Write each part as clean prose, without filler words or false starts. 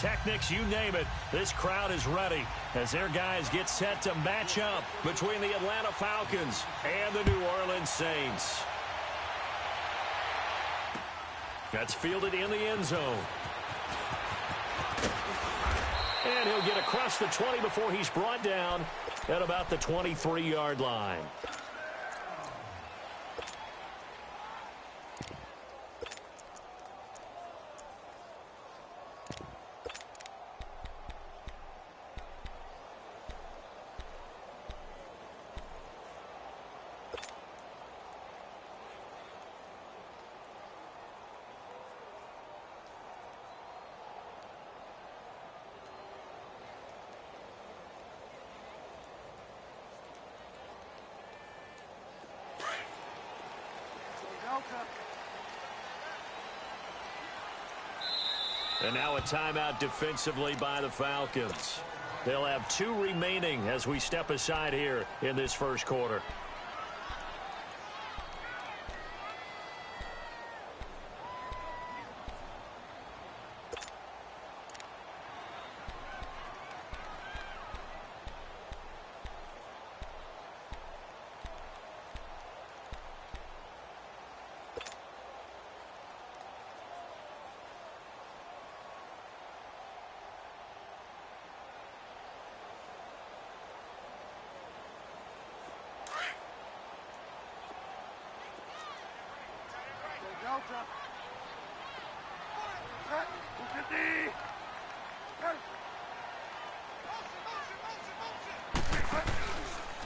pyrotechnics, you name it. This crowd is ready as their guys get set to match up between the Atlanta Falcons and the New Orleans Saints. That's fielded in the end zone. And he'll get across the 20 before he's brought down at about the 23-yard line. And now a timeout defensively by the Falcons. They'll have 2 remaining as we step aside here in this first quarter.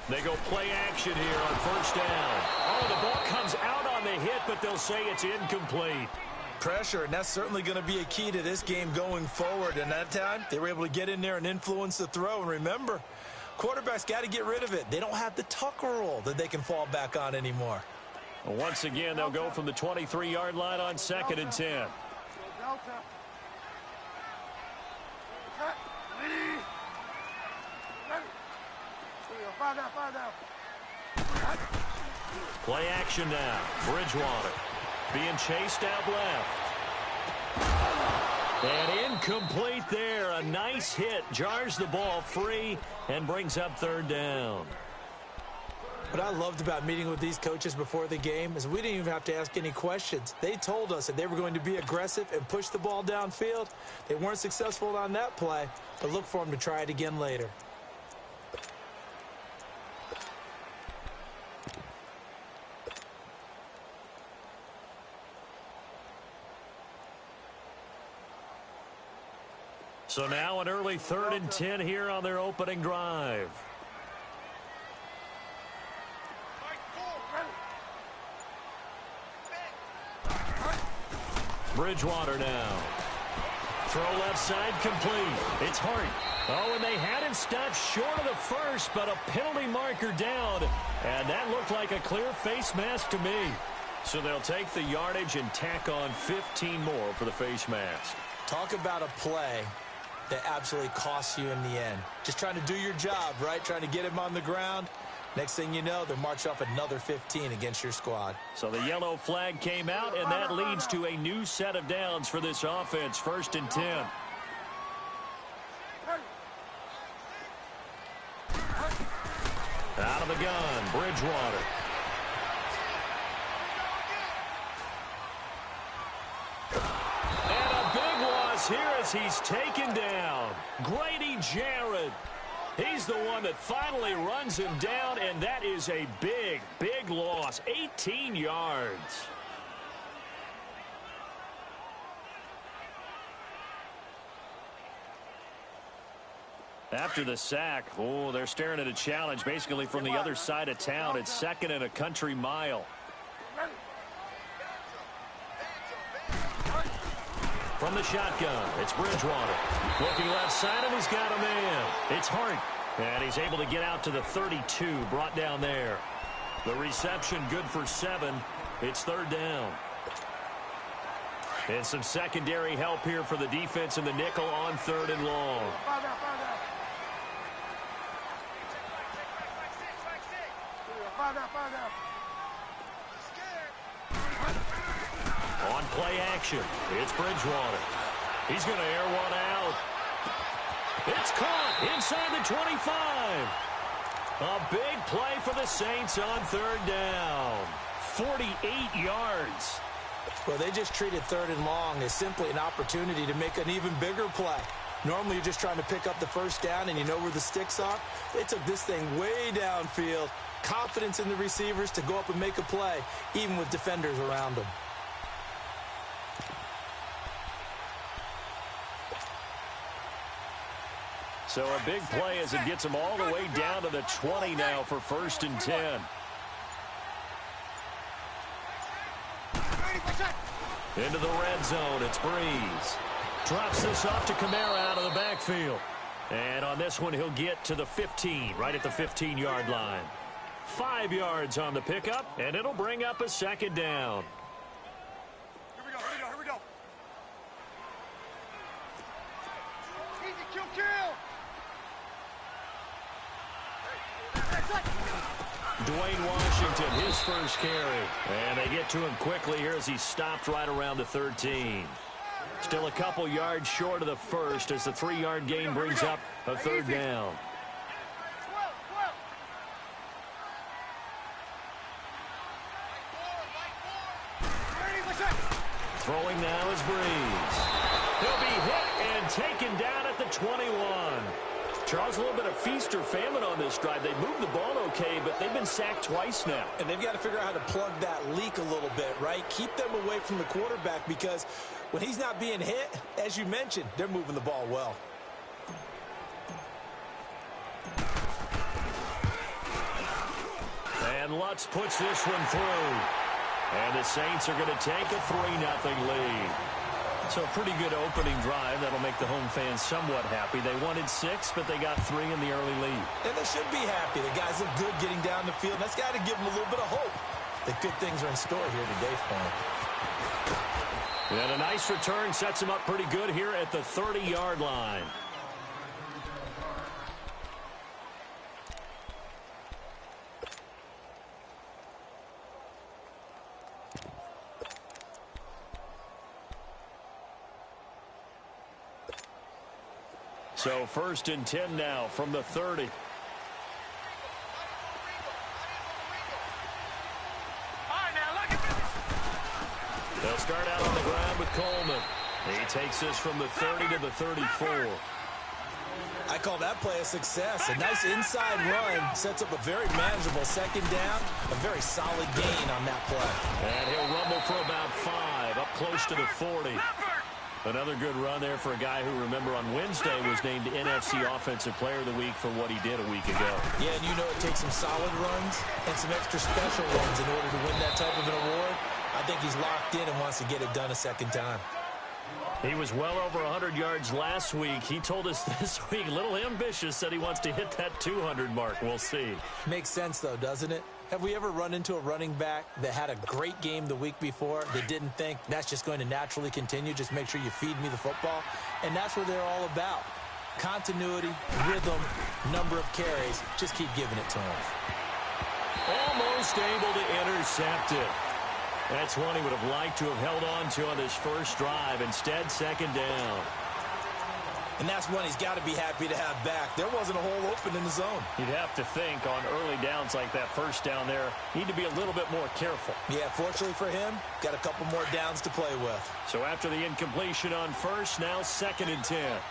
They go play action here on first down. Oh, the ball comes out on the hit, but they'll say it's incomplete. Pressure, and that's certainly going to be a key to this game going forward. And that time, they were able to get in there and influence the throw. And remember, quarterbacks got to get rid of it. They don't have the tuck roll that they can fall back on anymore. Well, once again, they'll go from the 23-yard line on 2nd and 10. Play action now. Bridgewater being chased out left. And incomplete there. A nice hit. Jars the ball free and brings up 3rd down. What I loved about meeting with these coaches before the game is we didn't even have to ask any questions. They told us that they were going to be aggressive and push the ball downfield. They weren't successful on that play, but look for them to try it again later. So now an early 3rd and 10 here on their opening drive. Bridgewater now. Throw left side complete. It's Hart. Oh, and they had him stopped short of the first, but a penalty marker down. And that looked like a clear face mask to me. So they'll take the yardage and tack on 15 more for the face mask. Talk about a play that absolutely costs you in the end. Just trying to do your job, right? Trying to get him on the ground. Next thing you know, they'll march off another 15 against your squad. So the yellow flag came out, and that leads to a new set of downs for this offense. 1st and 10. Out of the gun, Bridgewater. And a big loss here as he's taken down. Grady Jarrett. He's the one that finally runs him down, and that is a big, big loss. 18 yards. After the sack, oh, they're staring at a challenge basically from the other side of town. It's 2nd and a country mile. From the shotgun, it's Bridgewater. Looking left side, and he's got a man. It's Hart. And he's able to get out to the 32, brought down there. The reception good for 7. It's 3rd down. And some secondary help here for the defense in the nickel on 3rd and long. On play action, it's Bridgewater. He's going to air one out. It's caught inside the 25. A big play for the Saints on third down. 48 yards. Well, they just treated third and long as simply an opportunity to make an even bigger play. Normally, you're just trying to pick up the first down and you know where the sticks are. They took this thing way downfield. Confidence in the receivers to go up and make a play, even with defenders around them. So a big play as it gets them all the way down to the 20 now for 1st and 10. Into the red zone, it's Breeze. Drops this off to Kamara out of the backfield. And on this one, he'll get to the 15, right at the 15-yard line. 5 yards on the pickup, and it'll bring up a 2nd down. Here we go. Easy, kill. Dwayne Washington, his first carry. And they get to him quickly here as he stopped right around the 13. Still a couple yards short of the first as the 3-yard gain brings up a 3rd down. Throwing now is Breeze. He'll be hit and taken down at the 21. Charles, a little bit of feast or famine on this drive. They moved the ball okay, but they've been sacked twice now. And they've got to figure out how to plug that leak a little bit, right? Keep them away from the quarterback because when he's not being hit, as you mentioned, they're moving the ball well. And Lutz puts this one through. And the Saints are going to take a 3-0 lead. So a pretty good opening drive. That'll make the home fans somewhat happy. They wanted 6, but they got 3 in the early lead. And they should be happy. The guys look good getting down the field. That's got to give them a little bit of hope that good things are in store here today for them. And a nice return sets them up pretty good here at the 30-yard line. So 1st and 10 now from the 30. They'll start out on the ground with Coleman. He takes this from the 30 to the 34. I call that play a success. A nice inside run sets up a very manageable 2nd down. A very solid gain on that play. And he'll rumble for about 5, up close to the 40. Another good run there for a guy who, remember, on Wednesday was named NFC Offensive Player of the Week for what he did a week ago. Yeah, and you know it takes some solid runs and some extra special runs in order to win that type of an award. I think he's locked in and wants to get it done a 2nd time. He was well over 100 yards last week. He told us this week, a little ambitious, said he wants to hit that 200 mark. We'll see. Makes sense, though, doesn't it? Have we ever run into a running back that had a great game the week before that didn't think that's just going to naturally continue? Just make sure you feed me the football. And that's what they're all about. Continuity, rhythm, number of carries. Just keep giving it to him. Almost able to intercept it. That's one he would have liked to have held on to on his first drive. Instead, 2nd down. And that's one he's got to be happy to have back. There wasn't a hole open in the zone. You'd have to think on early downs like that first down there, need to be a little bit more careful. Yeah, fortunately for him, got a couple more downs to play with. So after the incompletion on first, now 2nd and 10. Here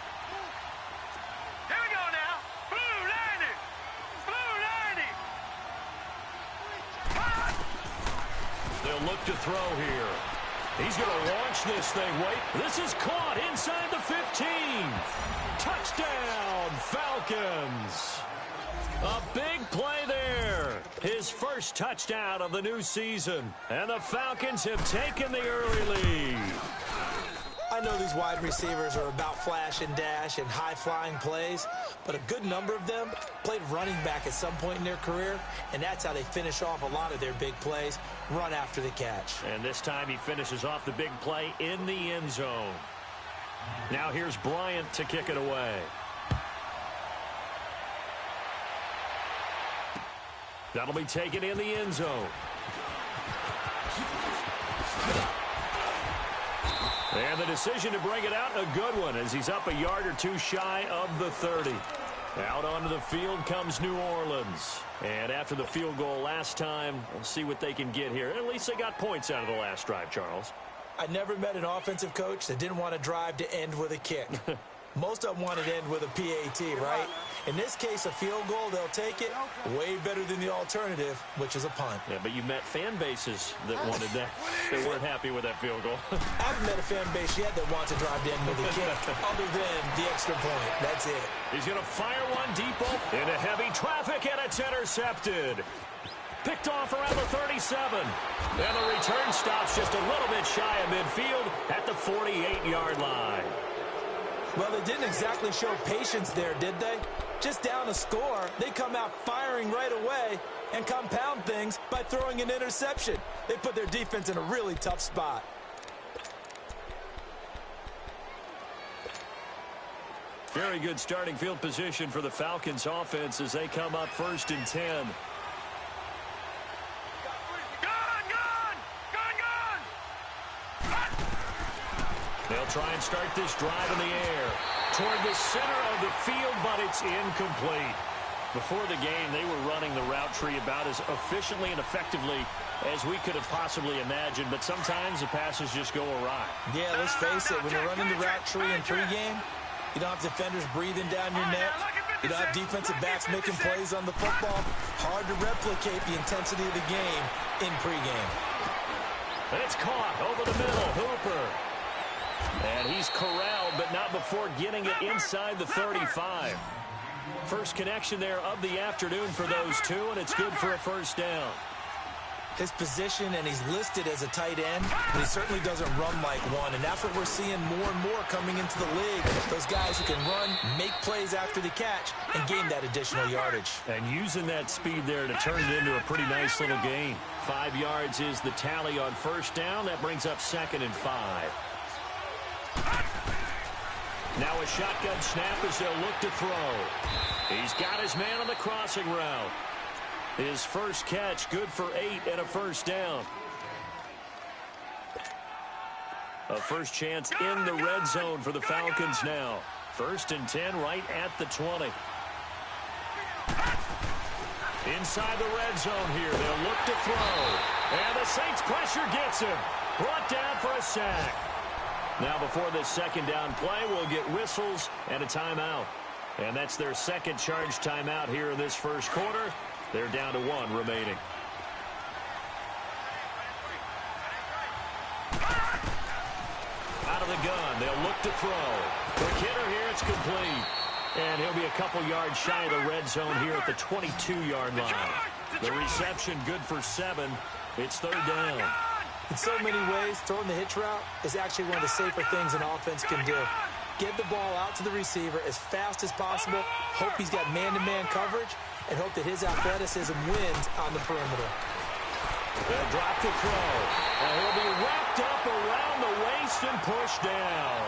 we go now. Blue 90. Blue 90. They'll look to throw here. He's going to launch this thing. Wait, this is caught inside the 15. Touchdown, Falcons. A big play there. His first touchdown of the new season. And the Falcons have taken the early lead. I know these wide receivers are about flash and dash and high-flying plays, but a good number of them played running back at some point in their career, and that's how they finish off a lot of their big plays, run after the catch. And this time he finishes off the big play in the end zone. Now here's Bryant to kick it away. That'll be taken in the end zone. And the decision to bring it out, a good one, as he's up a yard or two shy of the 30. Out onto the field comes New Orleans. And after the field goal last time, we'll see what they can get here. At least they got points out of the last drive, Charles. I never met an offensive coach that didn't want to drive to end with a kick. Most of them wanted to end with a PAT, right? In this case, a field goal, they'll take it. Way better than the alternative, which is a punt. Yeah, but you met fan bases that wanted that. They weren't happy with that field goal. I haven't met a fan base yet that wants to drive to end with a kick, other than the extra point. That's it. He's going to fire one deep into heavy traffic, and it's intercepted. Picked off around the 37. And the return stops just a little bit shy of midfield at the 48-yard line. Well, they didn't exactly show patience there, did they? Just down a score, they come out firing right away and compound things by throwing an interception. They put their defense in a really tough spot. Very good starting field position for the Falcons offense as they come up 1st and 10. They'll try and start this drive in the air toward the center of the field, but it's incomplete. Before the game, they were running the route tree about as efficiently and effectively as we could have possibly imagined, but sometimes the passes just go awry. Yeah, let's face it, when you're running the route tree in pregame, you don't have defenders breathing down your neck. You don't have defensive backs making plays on the football. Hard to replicate the intensity of the game in pregame. And it's caught over the middle. Hooper. And he's corralled, but not before getting it inside the 35. First connection there of the afternoon for those two, and it's good for a first down. His position, and he's listed as a tight end, but he certainly doesn't run like one, and that's what we're seeing more and more coming into the league. Those guys who can run, make plays after the catch, and gain that additional yardage. And using that speed there to turn it into a pretty nice little gain. 5 yards is the tally on first down. That brings up 2nd and 5. Now a shotgun snap as they'll look to throw. He's got his man on the crossing route. His first catch, good for 8 and a first down. A first chance in the red zone for the Falcons now. 1st and 10 right at the 20. Inside the red zone here, they'll look to throw. And the Saints pressure gets him. Brought down for a sack. Now before this second down play, we'll get whistles and a timeout. And that's their second charge timeout here in this first quarter. They're down to 1 remaining. Out of the gun, they'll look to throw. Quick hitter here, it's complete. And he'll be a couple yards shy of the red zone here at the 22-yard line. The reception good for 7. It's 3rd down. In so many ways, throwing the hitch route is actually one of the safer things an offense can do. Get the ball out to the receiver as fast as possible, hope he's got man-to-man coverage, and hope that his athleticism wins on the perimeter. They'll drop to throw. And he'll be wrapped up around the waist and pushed down.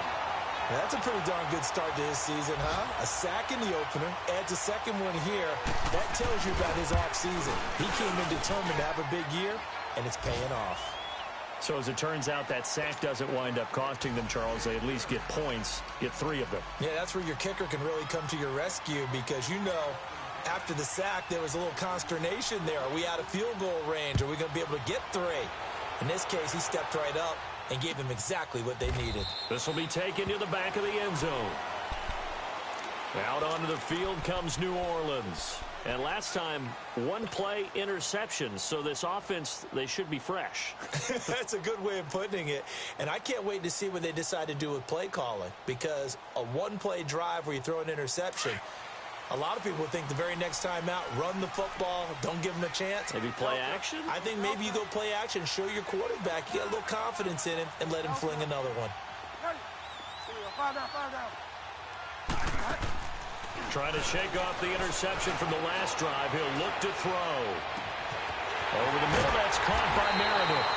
That's a pretty darn good start to his season, huh? A sack in the opener, adds a second one here. That tells you about his offseason. He came in determined to have a big year, and it's paying off. So as it turns out, that sack doesn't wind up costing them, Charles. They at least get points, get 3 of them. Yeah, that's where your kicker can really come to your rescue because, you know, after the sack, there was a little consternation there. Are we out of field goal range? Are we going to be able to get 3? In this case, he stepped right up and gave them exactly what they needed. This will be taken to the back of the end zone. Out onto the field comes New Orleans. And last time, 1 play interception. So this offense, they should be fresh. That's a good way of putting it. And I can't wait to see what they decide to do with play calling. Because a 1-play drive where you throw an interception, a lot of people think the very next time out, run the football, don't give them a chance. Maybe play action? I think maybe you go play action, show your quarterback, you get a little confidence in him, and let him fling another one. Fire down. Trying to shake off the interception from the last drive. He'll look to throw. Over the middle, that's caught by Meredith.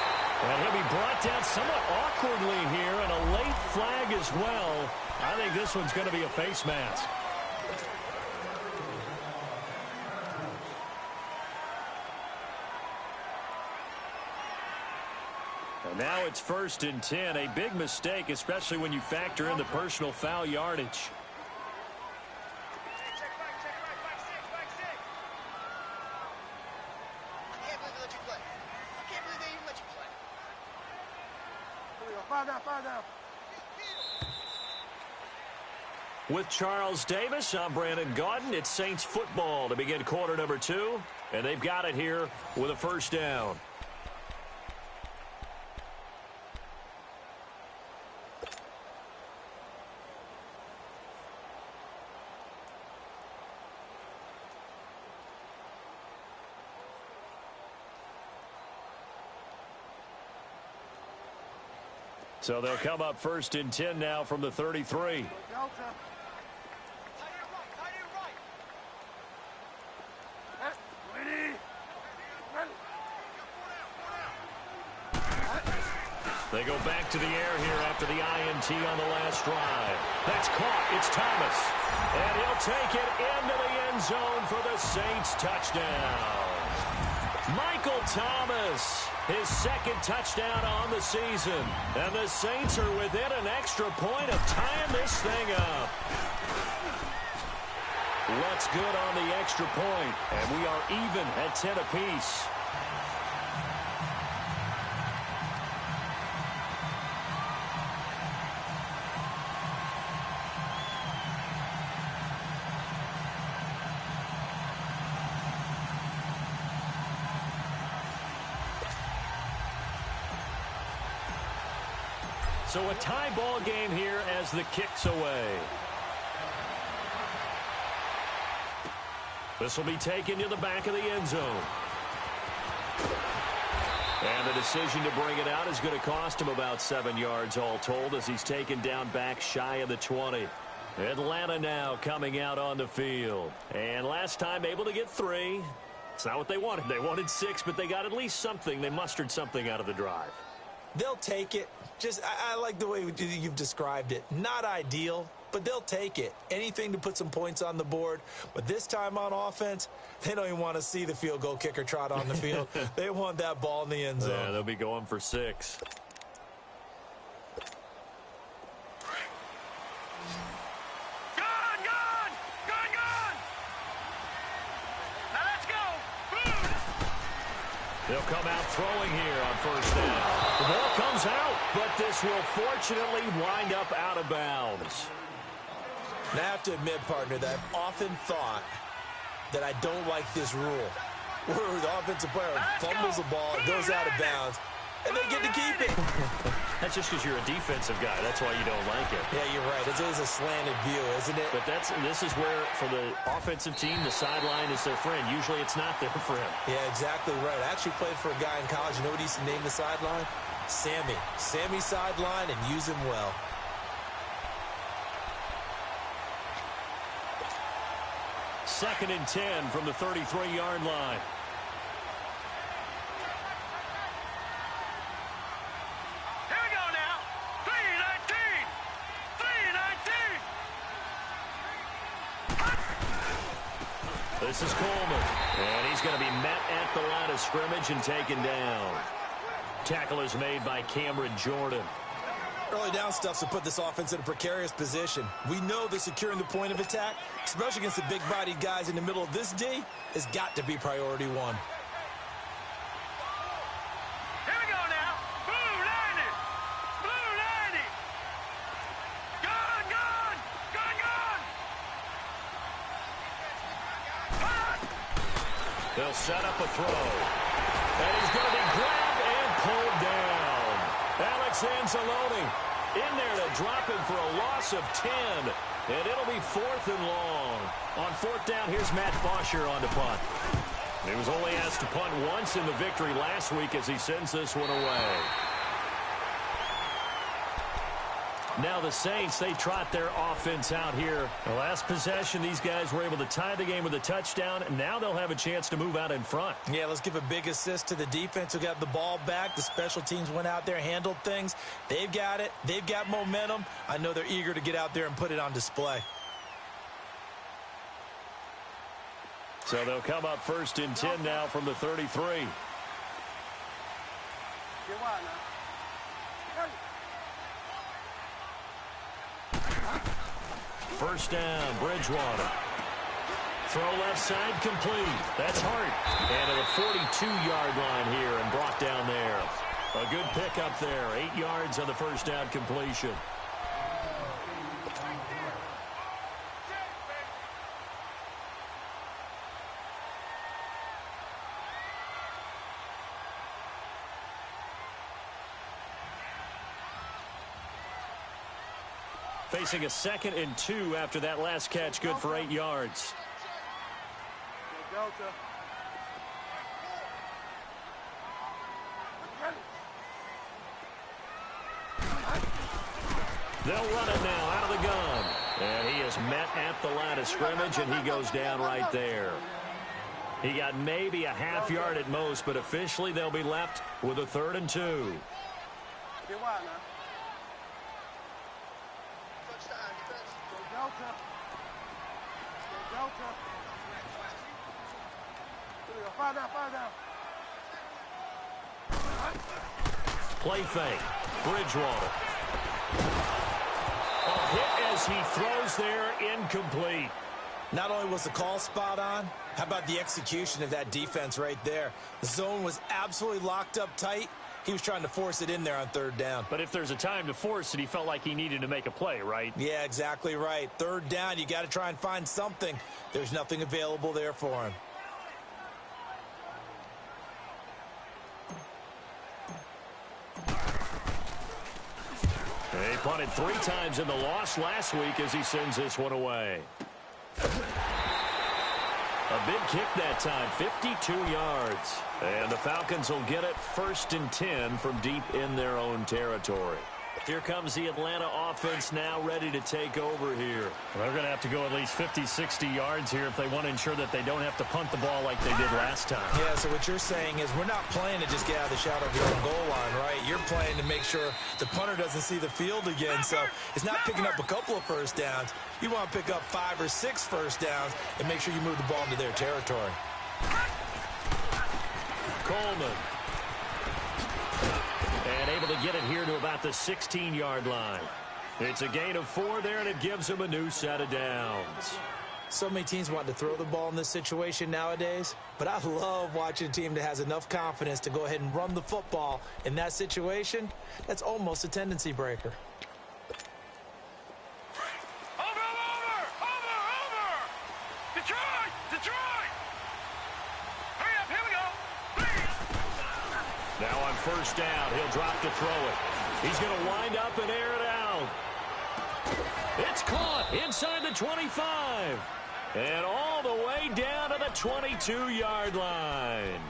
And he'll be brought down somewhat awkwardly here, and a late flag as well. I think this one's going to be a face mask. Now it's 1st and 10. A big mistake, especially when you factor in the personal foul yardage. Five down. With Charles Davis, I'm Brandon Gaudin. It's Saints football to begin quarter number 2. And they've got it here with a 1st down. So they'll come up 1st and 10 now from the 33. They go back to the air here after the INT on the last drive. That's caught. It's Thomas. And he'll take it into the end zone for the Saints touchdown. Michael Thomas, his 2nd touchdown on the season. And the Saints are within an extra point of tying this thing up. What's good on the extra point? And we are even at 10 apiece. So a tie ball game here as the kick's away. This will be taken to the back of the end zone. And the decision to bring it out is going to cost him about 7 yards all told as he's taken down back shy of the 20. Atlanta now coming out on the field. And last time able to get 3. It's not what they wanted. They wanted 6, but they got at least something. They mustered something out of the drive. They'll take it. I like the way you've described it. Not ideal, but they'll take it. Anything to put some points on the board. But this time on offense, they don't even want to see the field goal kicker trot on the field. They want that ball in the end zone. Yeah, they'll be going for 6. They'll come out throwing here on 1st down. The ball comes out, but this will fortunately wind up out of bounds. And I have to admit, partner, that I've often thought that I don't like this rule, where the offensive player fumbles the ball, it goes out of bounds, and they get to keep it. That's just because you're a defensive guy. That's why you don't like it. Yeah, you're right. It is a slanted view, isn't it? But this is where, for the offensive team, the sideline is their friend. Usually it's not there for him. Yeah, exactly right. I actually played for a guy in college. You know what he used to name the sideline? Sammy. Sammy sideline, and use him well. Second and 10 from the 33-yard line. This is Coleman, and he's going to be met at the line of scrimmage and taken down. Tackle is made by Cameron Jordan. Early down stuff to put this offense in a precarious position. We know that securing the point of attack, especially against the big-bodied guys in the middle of this D, has got to be priority 1. They'll set up a throw. And he's going to be grabbed and pulled down. Alex Anzalone in there to drop him for a loss of 10. And it'll be 4th and long. On 4th down, here's Matt Bosher on the punt. He was only asked to punt once in the victory last week as he sends this one away. Now the Saints, they trot their offense out here. The last possession, these guys were able to tie the game with a touchdown, and now they'll have a chance to move out in front. Yeah, let's give a big assist to the defense who got the ball back. The special teams went out there, handled things. They've got it. They've got momentum. I know they're eager to get out there and put it on display. So they'll come up 1st and 10 now from the 33. Get wide now. First down, Bridgewater. Throw left side, complete. That's Hart. And at the 42-yard line here and brought down there. A good pickup there. 8 yards on the first down completion. Facing a 2nd and 2 after that last catch, good for 8 yards. They'll run it now out of the gun. And he is met at the line of scrimmage, and he goes down right there. He got maybe a half yard at most, but officially they'll be left with a 3rd and 2. Play fake. Bridgewater. A hit as he throws there, incomplete. Not only was the call spot on, how about the execution of that defense right there? The zone was absolutely locked up tight. He was trying to force it in there on 3rd down. But if there's a time to force it, he felt like he needed to make a play, right? Yeah, exactly right. 3rd down, you got to try and find something. There's nothing available there for him. He punted 3 times in the loss last week as he sends this one away. A big kick that time, 52 yards. And the Falcons will get it 1st and 10 from deep in their own territory. Here comes the Atlanta offense now ready to take over here. Well, they're going to have to go at least 50, 60 yards here if they want to ensure that they don't have to punt the ball like they did last time. Yeah, so what you're saying is we're not playing to just get out of the shadow of your own goal line, right? You're playing to make sure the punter doesn't see the field again. So it's not picking up a couple of first downs. You want to pick up 5 or 6 first downs and make sure you move the ball into their territory. Coleman. And able to get it here to about the 16-yard line. It's a gain of 4 there, and it gives him a new set of downs. So many teams want to throw the ball in this situation nowadays, but I love watching a team that has enough confidence to go ahead and run the football in that situation. That's almost a tendency breaker. Now on first down, he'll drop to throw it. He's going to wind up and air it out. It's caught inside the 25. And all the way down to the 22-yard line.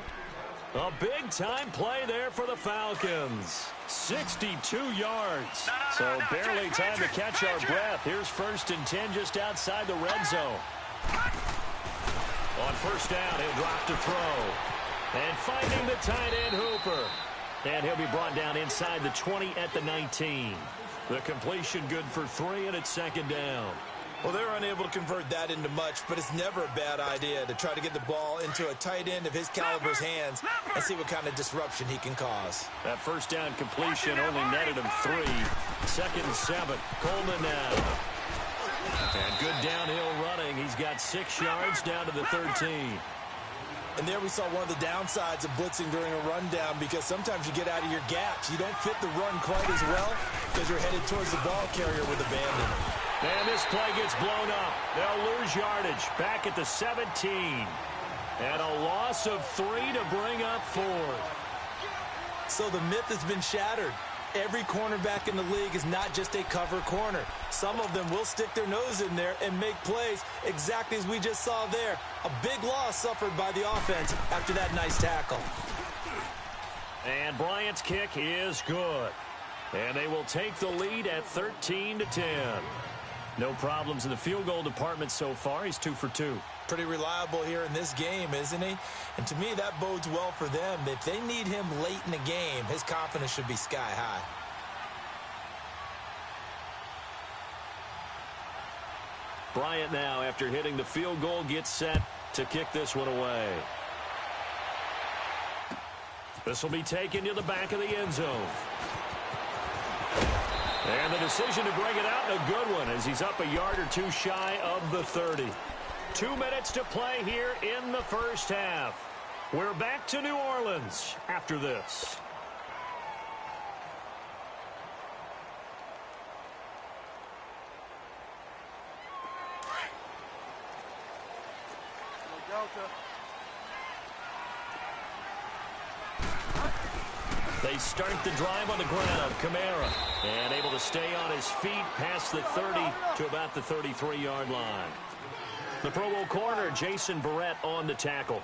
A big-time play there for the Falcons. 62 yards. So barely time to catch our breath. Here's 1st and 10 just outside the red zone. On first down, he'll drop to throw. And finding the tight end, Hooper. And he'll be brought down inside the 20 at the 19. The completion good for 3, and it's 2nd down. Well, they were unable to convert that into much, but it's never a bad idea to try to get the ball into a tight end of his caliber's hands and see what kind of disruption he can cause. That first down completion only netted him 3. 2nd and 7. Coleman now. And good downhill running. He's got 6 yards down to the 13. And there we saw one of the downsides of blitzing during a rundown, because sometimes you get out of your gaps. You don't fit the run quite as well because you're headed towards the ball carrier with abandon. And this play gets blown up. They'll lose yardage back at the 17. And a loss of 3 to bring up 4th. So the myth has been shattered. Every cornerback in the league is not just a cover corner. Some of them will stick their nose in there and make plays exactly as we just saw there. A big loss suffered by the offense after that nice tackle. And Bryant's kick is good. And they will take the lead at 13-10. No problems in the field goal department so far. He's 2 for 2. Pretty reliable here in this game, isn't he? And to me, that bodes well for them. If they need him late in the game, his confidence should be sky high. Bryant now, after hitting the field goal, gets set to kick this one away. This will be taken to the back of the end zone. And the decision to bring it out, a good one, as he's up a yard or two shy of the 30. 2 minutes to play here in the first half. We're back to New Orleans after this. They start the drive on the ground. Kamara, and able to stay on his feet past the 30 to about the 33-yard line. The Pro Bowl corner, Jason Verrett, on the tackle.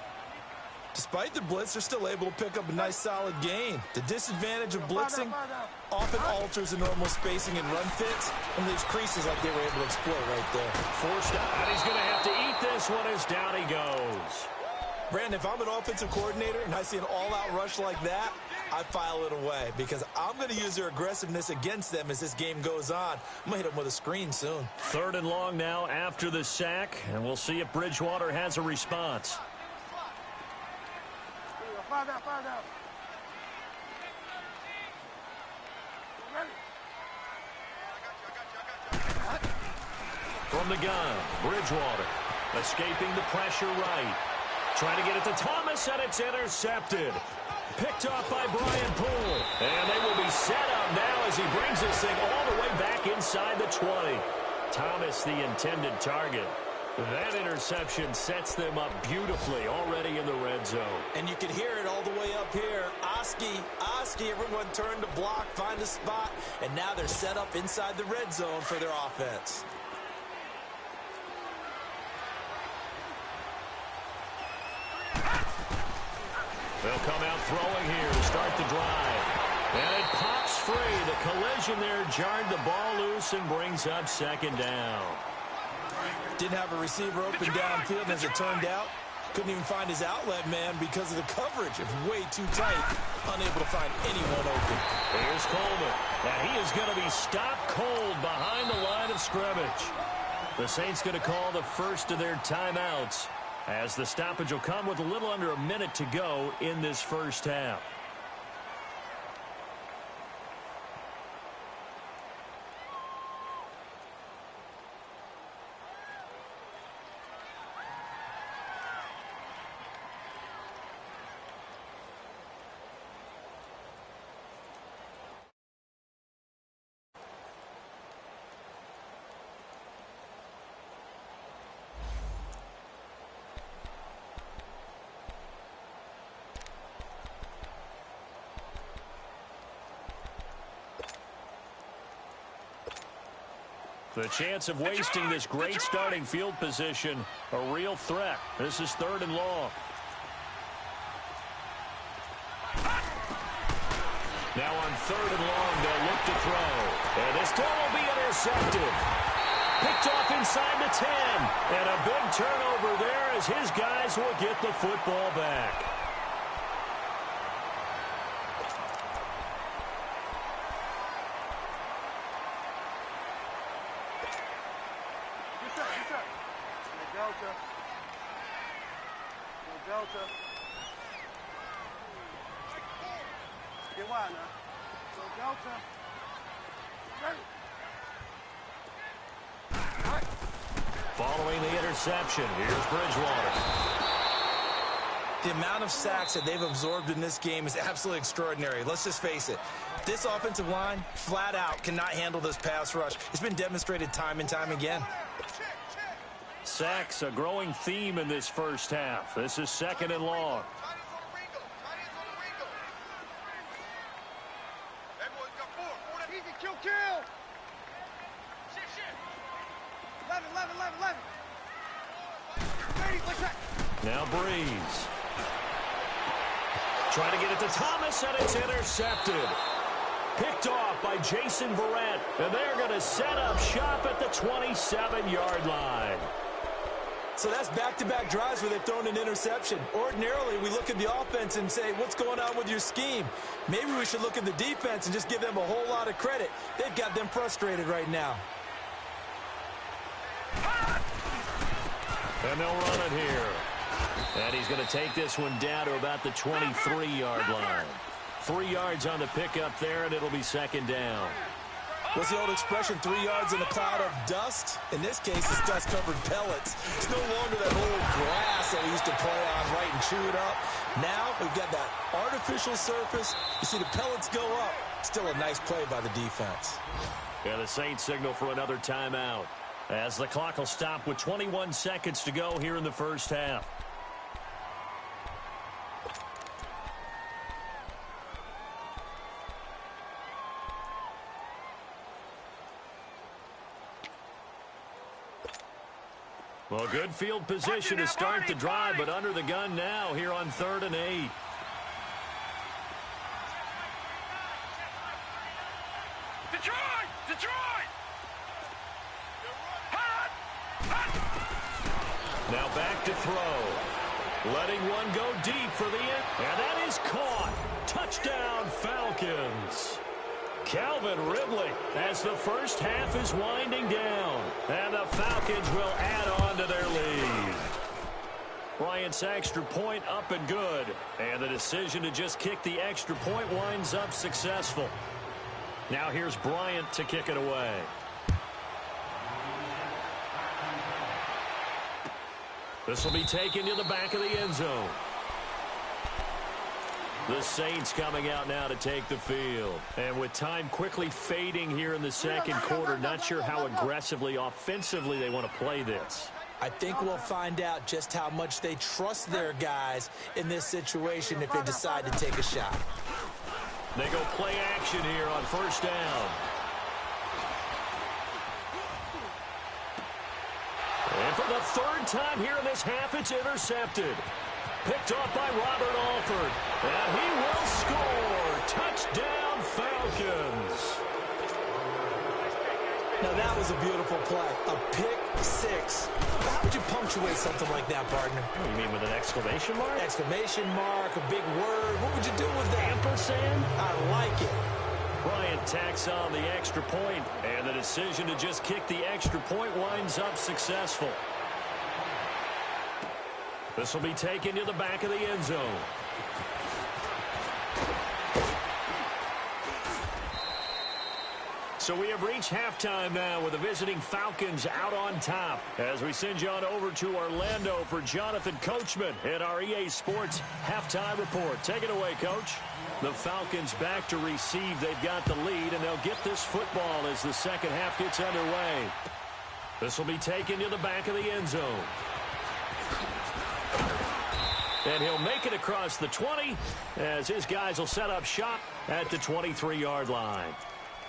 Despite the blitz, they're still able to pick up a nice solid gain. The disadvantage of blitzing often alters the normal spacing and run fits, and leaves creases like they were able to exploit right there. Forced out, and he's going to have to eat this one as down he goes. Brandon, if I'm an offensive coordinator and I see an all-out rush like that, I file it away because I'm going to use their aggressiveness against them as this game goes on. I'm going to hit them with a screen soon. 3rd and long now after the sack, and we'll see if Bridgewater has a response. Find out. From the gun, Bridgewater escaping the pressure right. Trying to get it to Thomas, and it's intercepted. Picked off by Brian Poole. And they will be set up now as he brings this thing all the way back inside the 20. Thomas, the intended target. That interception sets them up beautifully already in the red zone. And you can hear it all the way up here. Oski, everyone turned to block, find a spot, and now they're set up inside the red zone for their offense. They'll come out throwing here to start the drive. And it pops free. The collision there jarred the ball loose and brings up 2nd down. Didn't have a receiver open downfield, as it turned out. Couldn't even find his outlet man because of the coverage. It was way too tight. Unable to find anyone open. Here's Coleman. And he is going to be stopped cold behind the line of scrimmage. The Saints going to call the first of their timeouts, as the stoppage will come with a little under a minute to go in this first half. The chance of wasting this great starting field position, a real threat. This is 3rd and long. Now on 3rd and long, they'll look to throw. And this throw will be intercepted. Picked off inside the 10. And a big turnover there as his guys will get the football back. Delta. Get wide now. Go Delta. Ready. Following the interception, here's Bridgewater. The amount of sacks that they've absorbed in this game is absolutely extraordinary. Let's just face it. This offensive line, flat out, cannot handle this pass rush. It's been demonstrated time and time again. Sacks, a growing theme in this first half. This is 2nd and long. Kill. 11. Now Breeze. Trying to get it to Thomas, and it's intercepted. Picked off by Jason Verrett, and they're going to set up shop at the 27-yard line. So that's back-to-back drives where they've thrown an interception. Ordinarily, we look at the offense and say, what's going on with your scheme? Maybe we should look at the defense and just give them a whole lot of credit. They've got them frustrated right now. And they'll run it here. And he's going to take this one down to about the 23-yard line. 3 yards on the pickup there, and it'll be 2nd down. What's the old expression, 3 yards in a cloud of dust? In this case, it's dust-covered pellets. It's no longer that old grass that we used to play on, right, and chew it up. Now we've got that artificial surface. You see the pellets go up. Still a nice play by the defense. Yeah, the Saints signal for another timeout, as the clock will stop with 21 seconds to go here in the first half. Well, good field position to start the drive, but under the gun now here on 3rd and 8. Now back to throw. Letting one go deep for the end. And that is caught. Touchdown, Falcons. Calvin Ridley as the first half is winding down. And the Falcons will add on to their lead. Bryant's extra point up and good. And the decision to just kick the extra point winds up successful. Now here's Bryant to kick it away. This will be taken to the back of the end zone. The Saints coming out now to take the field. And with time quickly fading here in the second quarter, not sure how aggressively, offensively they want to play this. I think we'll find out just how much they trust their guys in this situation if they decide to take a shot. They go play action here on first down. And for the 3rd time here in this half, it's intercepted. Picked off by Robert Alford. And he will score. Touchdown, Falcons. Now, that was a beautiful play. A pick six. How would you punctuate something like that, partner? You mean with an exclamation mark? Exclamation mark, a big word. What would you do with that? Ampersand? I like it. Bryant tacks on the extra point, and the decision to just kick the extra point winds up successful. This will be taken to the back of the end zone. So we have reached halftime now with the visiting Falcons out on top. As we send you on over to Orlando for Jonathan Coachman in our EA Sports Halftime Report. Take it away, Coach. The Falcons back to receive. They've got the lead, and they'll get this football as the second half gets underway. This will be taken to the back of the end zone. And he'll make it across the 20 as his guys will set up shop at the 23-yard line.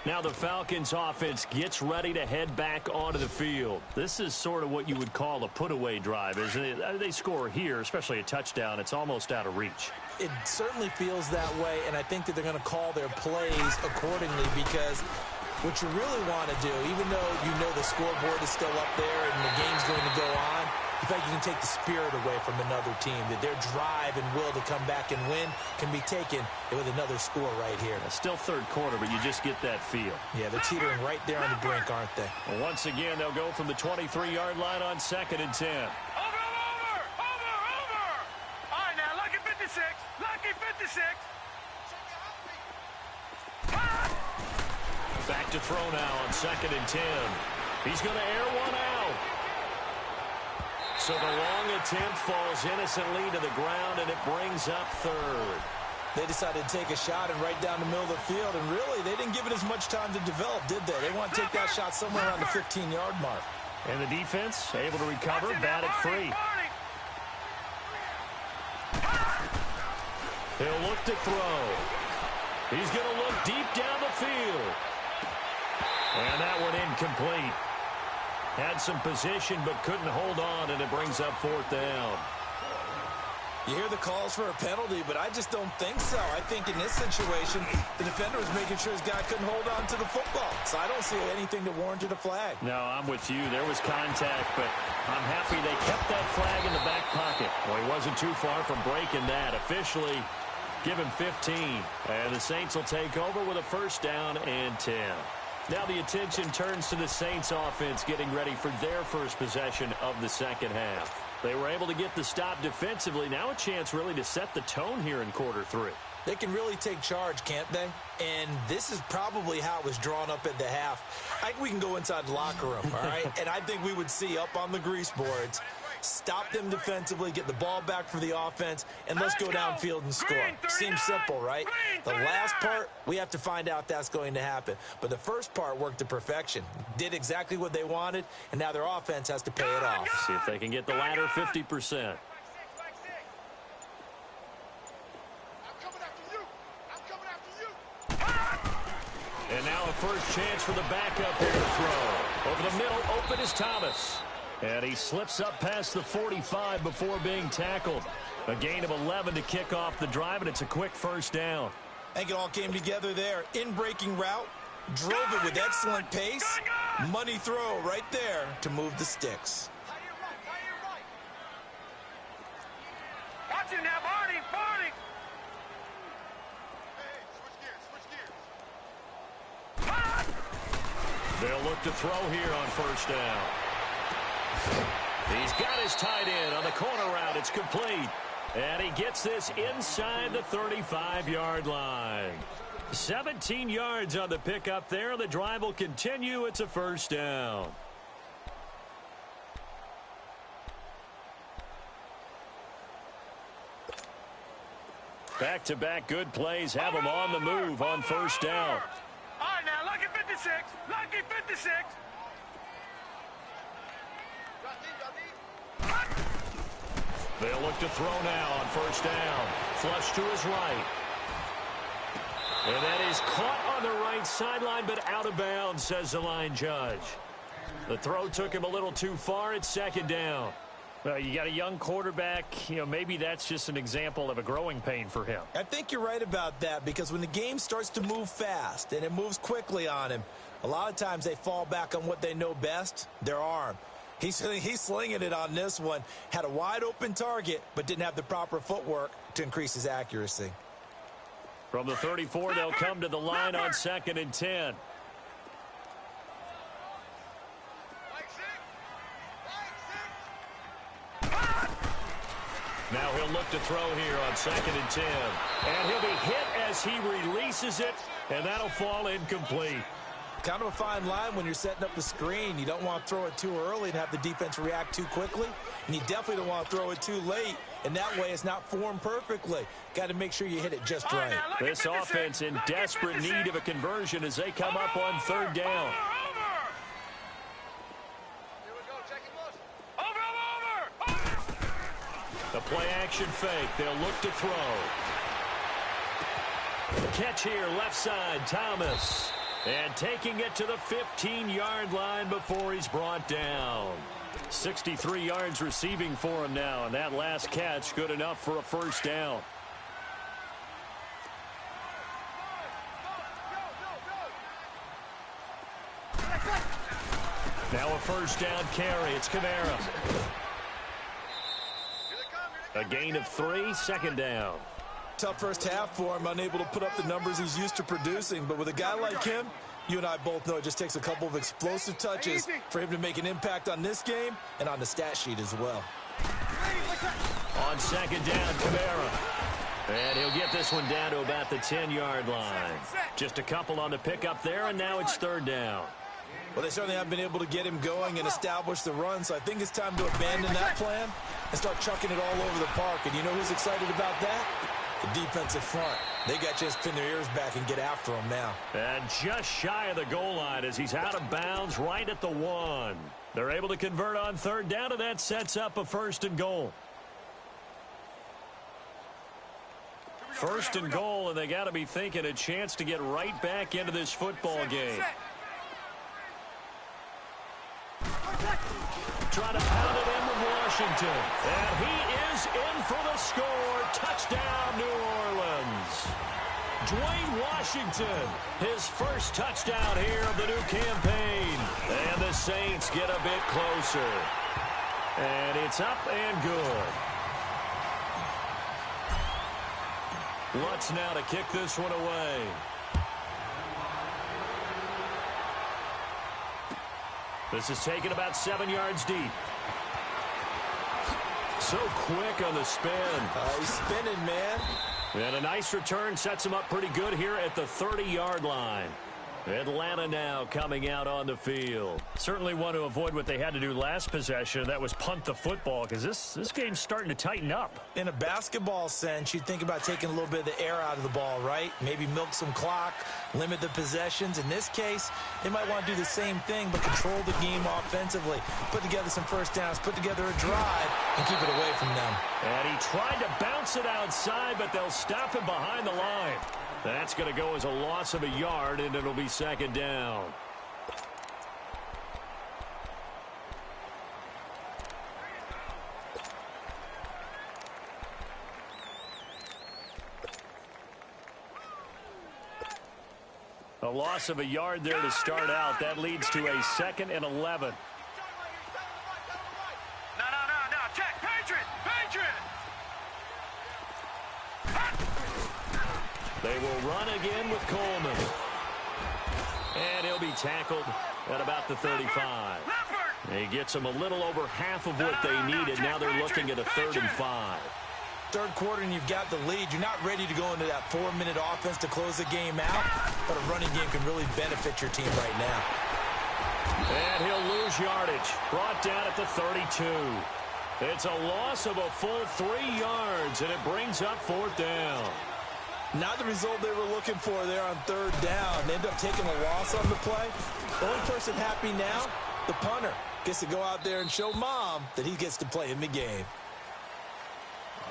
Now the Falcons offense gets ready to head back onto the field. This is sort of what you would call a put-away drive, isn't it? They score here, especially a touchdown. It's almost out of reach. It certainly feels that way, and I think that they're going to call their plays accordingly because what you really want to do, even though you know the scoreboard is still up there and the game's going to go on, in fact, you can take the spirit away from another team, that their drive and will to come back and win can be taken with another score right here. Still third quarter, but you just get that feel. Yeah, they're teetering right there on the brink, aren't they? Well, once again, they'll go from the 23-yard line on 2nd and 10. Over! All right, now, lucky 56. Lucky 56. Back to throw now on 2nd and 10. He's going to air one out. So the long attempt falls innocently to the ground, and it brings up 3rd. They decided to take a shot and right down the middle of the field, and really, they didn't give it as much time to develop, did they? They want to take that shot somewhere around the 15-yard mark. And the defense able to recover, bat it free. He'll look to throw. He's going to look deep down the field. And that one incomplete. Had some position but couldn't hold on, and it brings up 4th down. You hear the calls for a penalty, but I just don't think so. I think in this situation, the defender was making sure his guy couldn't hold on to the football. So I don't see anything that warranted a flag. No, I'm with you. There was contact, but I'm happy they kept that flag in the back pocket. Well, he wasn't too far from breaking that. Officially, give him 15. And the Saints will take over with a 1st down and 10. Now the attention turns to the Saints offense getting ready for their first possession of the second half. They were able to get the stop defensively. Now a chance really to set the tone here in quarter 3. They can really take charge, can't they? And this is probably how it was drawn up at the half. I think we can go inside the locker room, all right? And I think we would see up on the grease boards, stop them defensively, get the ball back for the offense, and let's go downfield and score. Seems simple, right? The last part, we have to find out that's going to happen. But the first part worked to perfection. Did exactly what they wanted, and now their offense has to pay it off. See if they can get the latter 50%. And now a first chance for the backup here to throw. Over the middle, open is Thomas. And he slips up past the 45 before being tackled. A gain of 11 to kick off the drive, and it's a quick first down. I think it all came together there. In-breaking route, drove it with excellent pace. Money throw right there to move the sticks. Watch it now, Barney, Barney. They'll look to throw here on first down. He's got his tight end on the corner route. It's complete. And he gets this inside the 35-yard line. 17 yards on the pickup there. The drive will continue. It's a first down. Back-to-back good plays have them on the move on first down. All right, now, lucky 56. Lucky 56. They'll look to throw now on first down. Flush to his right. And that is caught on the right sideline, but out of bounds, says the line judge. The throw took him a little too far. It's second down. Well, you got a young quarterback. Maybe that's just an example of a growing pain for him. I think you're right about that, because when the game starts to move fast and it moves quickly on him, a lot of times they fall back on what they know best, their arm. He's slinging it on this one. Had a wide open target, but didn't have the proper footwork to increase his accuracy. From the 34, they'll come to the line on 2nd and 10. Now he'll look to throw here on 2nd and 10. And he'll be hit as he releases it, and that'll fall incomplete. Kind of a fine line when you're setting up the screen. You don't want to throw it too early and have the defense react too quickly. And you definitely don't want to throw it too late, and that way it's not formed perfectly. Got to make sure you hit it just right. This offense in desperate need of a conversion as they come up on 3rd down. The play-action fake. They'll look to throw. Catch here, left side, Thomas. And taking it to the 15-yard line before he's brought down. 63 yards receiving for him now, and that last catch good enough for a first down. Now a first down carry. It's Kamara. A gain of 3, 2nd down. Tough first half for him, unable to put up the numbers he's used to producing. But with a guy like him, you and I both know it just takes a couple of explosive touches for him to make an impact on this game and on the stat sheet as well. On 2nd down, Kamara. And he'll get this one down to about the 10-yard line. Just a couple on the pickup there, and now it's 3rd down. Well, they certainly haven't been able to get him going and establish the run, so I think it's time to abandon that plan and start chucking it all over the park. And you know who's excited about that? The defensive front. They got a chance to pin their ears back and get after him now. And just shy of the goal line as he's out of bounds right at the 1. They're able to convert on 3rd down, and that sets up a 1st and goal. 1st and goal, and they got to be thinking a chance to get right back into this football game. Trying to pound it in with Washington. And he is in for the score. Touchdown, New Orleans. Dwayne Washington, his first touchdown here of the new campaign. And the Saints get a bit closer. And it's up and good. Lutz now to kick this one away. This is taken about 7 yards deep. So quick on the spin. He's spinning, man. And a nice return sets them up pretty good here at the 30-yard line. Atlanta now coming out on the field. Certainly want to avoid what they had to do last possession. That was punt the football, because this game's starting to tighten up. In a basketball sense, you think about taking a little bit of the air out of the ball, right? Maybe milk some clock, limit the possessions. In this case, they might want to do the same thing, but control the game offensively. Put together some first downs, put together a drive, and keep it away from them. And he tried to bounce it outside, but they'll stop him behind the line. That's going to go as a loss of a yard, and it'll be second down. A loss of a yard there to start out. That leads to a 2nd and 11. No. Check. Patriot. They will run again with Coleman. And he'll be tackled at about the 35. He gets them a little over half of what they needed. Now they're looking at a 3rd and 5. Third quarter and you've got the lead. You're not ready to go into that 4-minute offense to close the game out, but a running game can really benefit your team right now. And he'll lose yardage. Brought down at the 32. It's a loss of a full 3 yards, and it brings up 4th down. Not the result they were looking for there on 3rd down. They end up taking a loss on the play. The only person happy now, the punter, gets to go out there and show Mom that he gets to play in the game.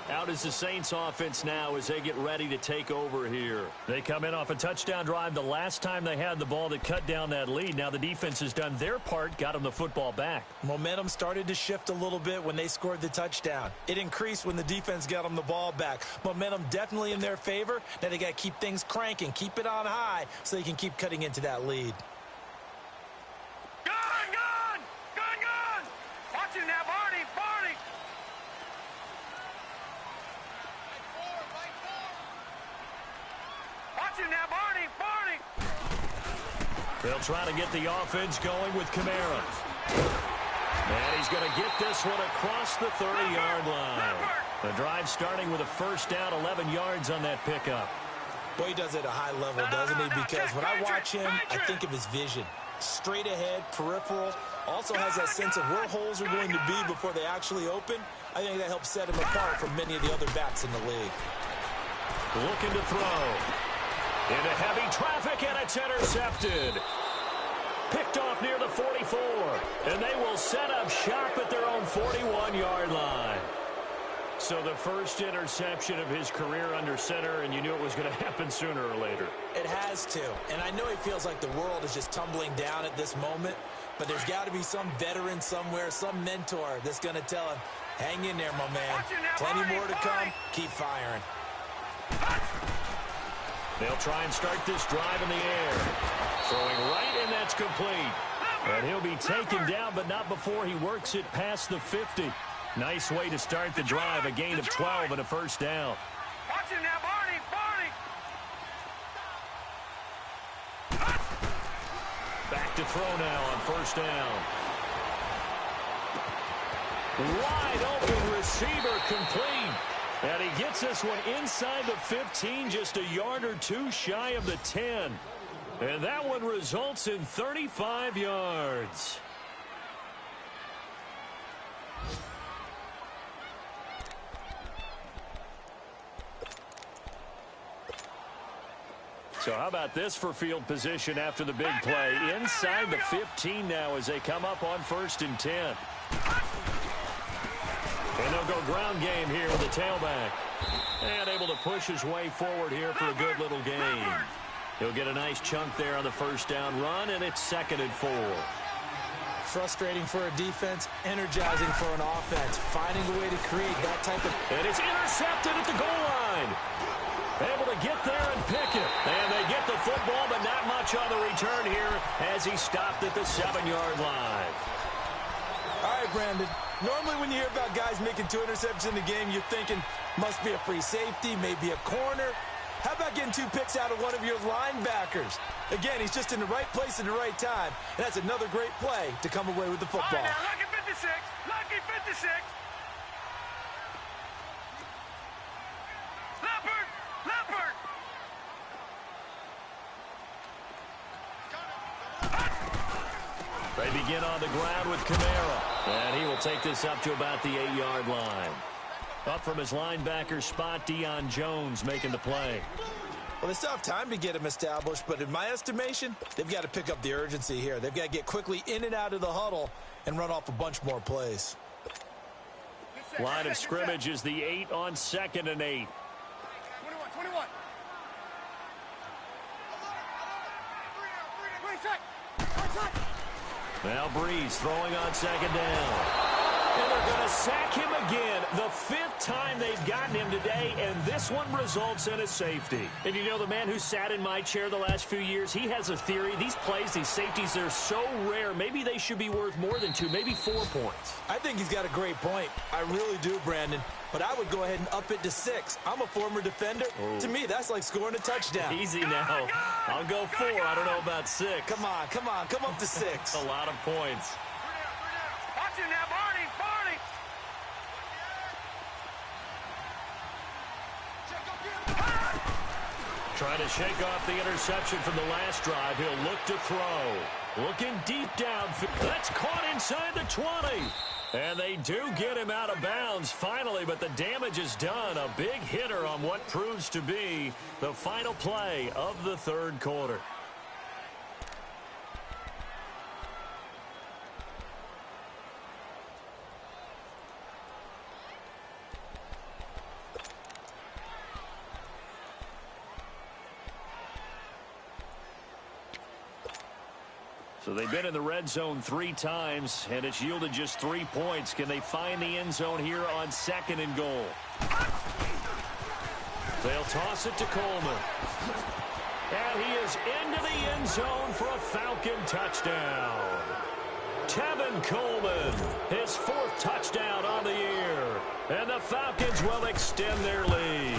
Out is the Saints offense now as they get ready to take over here. They come in off a touchdown drive the last time they had the ball that cut down that lead. Now the defense has done their part, got them the football back. Momentum started to shift a little bit when they scored the touchdown. It increased when the defense got them the ball back. Momentum definitely in their favor. Now they got to keep things cranking, keep it on high so they can keep cutting into that lead. Gun! Watch it now, Barney! Watch it now, Barney! They'll try to get the offense going with Kamara. And he's going to get this one across the 30-yard line. The drive starting with a first down, 11 yards on that pickup. Boy, he does it at a high level, doesn't he? Because when I watch him, I think of his vision. Straight ahead, peripheral. Also has that sense of where holes are going to be before they actually open. I think that helps set him apart from many of the other backs in the league. Looking to throw. Into heavy traffic, and it's intercepted. Picked off near the 44. And they will set up shop at their own 41-yard line. So the first interception of his career under center, and you knew it was going to happen sooner or later. It has to. And I know he feels like the world is just tumbling down at this moment, but there's got to be some veteran somewhere, some mentor that's going to tell him, hang in there, my man. Plenty more to come. Keep firing. They'll try and start this drive in the air. Throwing right, and that's complete. And he'll be taken down, but not before he works it past the 50. Nice way to start the drive, a gain of 12 and a first down. Watch it now, Barney! Back to throw now on first down. Wide open receiver complete. And he gets this one inside the 15, just a yard or two shy of the 10. And that one results in 35 yards. So how about this for field position after the big play? Inside the 15 now as they come up on 1st and 10. And they'll go ground game here with the tailback. And able to push his way forward here for a good little gain. He'll get a nice chunk there on the first down run, and it's 2nd and 4. Frustrating for a defense, energizing for an offense. Finding a way to create that type of... And it's intercepted at the goal line. Able to get there and pick it. And they get the football, but not much on the return here as he stopped at the 7-yard line. All right, Brandon. Normally when you hear about guys making 2 interceptions in the game, you're thinking must be a free safety, maybe a corner. How about getting 2 picks out of one of your linebackers? Again, he's just in the right place at the right time. And that's another great play to come away with the football. All right, now, lucky 56. Lucky 56. Leopard. They begin on the ground with Kamara. And he will take this up to about the 8-yard line. Up from his linebacker spot, Deion Jones making the play. Well, they still have time to get him established, but in my estimation, they've got to pick up the urgency here. They've got to get quickly in and out of the huddle and run off a bunch more plays. Line of scrimmage is the 8 on 2nd and 8. 21. Now Breeze throwing on 2nd down. And they're going to sack him again. The 5th time they've gotten him today, and this one results in a safety. And you know, the man who sat in my chair the last few years, he has a theory. These plays, these safeties, they're so rare. Maybe they should be worth more than 2, maybe 4 points. I think he's got a great point. I really do, Brandon. But I would go ahead and up it to 6. I'm a former defender. To me, that's like scoring a touchdown. Easy now. I'll go 4. I don't know about 6. Come on. Come up to 6. A lot of points. Watch it now, Barney. Trying to shake off the interception from the last drive. He'll look to throw. Looking deep downfield. That's caught inside the 20. And they do get him out of bounds finally, but the damage is done. A big hitter on what proves to be the final play of the 3rd quarter. So they've been in the red zone 3 times, and it's yielded just 3 points. Can they find the end zone here on 2nd and goal? They'll toss it to Coleman. And he is into the end zone for a Falcon touchdown. Tevin Coleman, his 4th touchdown on the year. And the Falcons will extend their lead.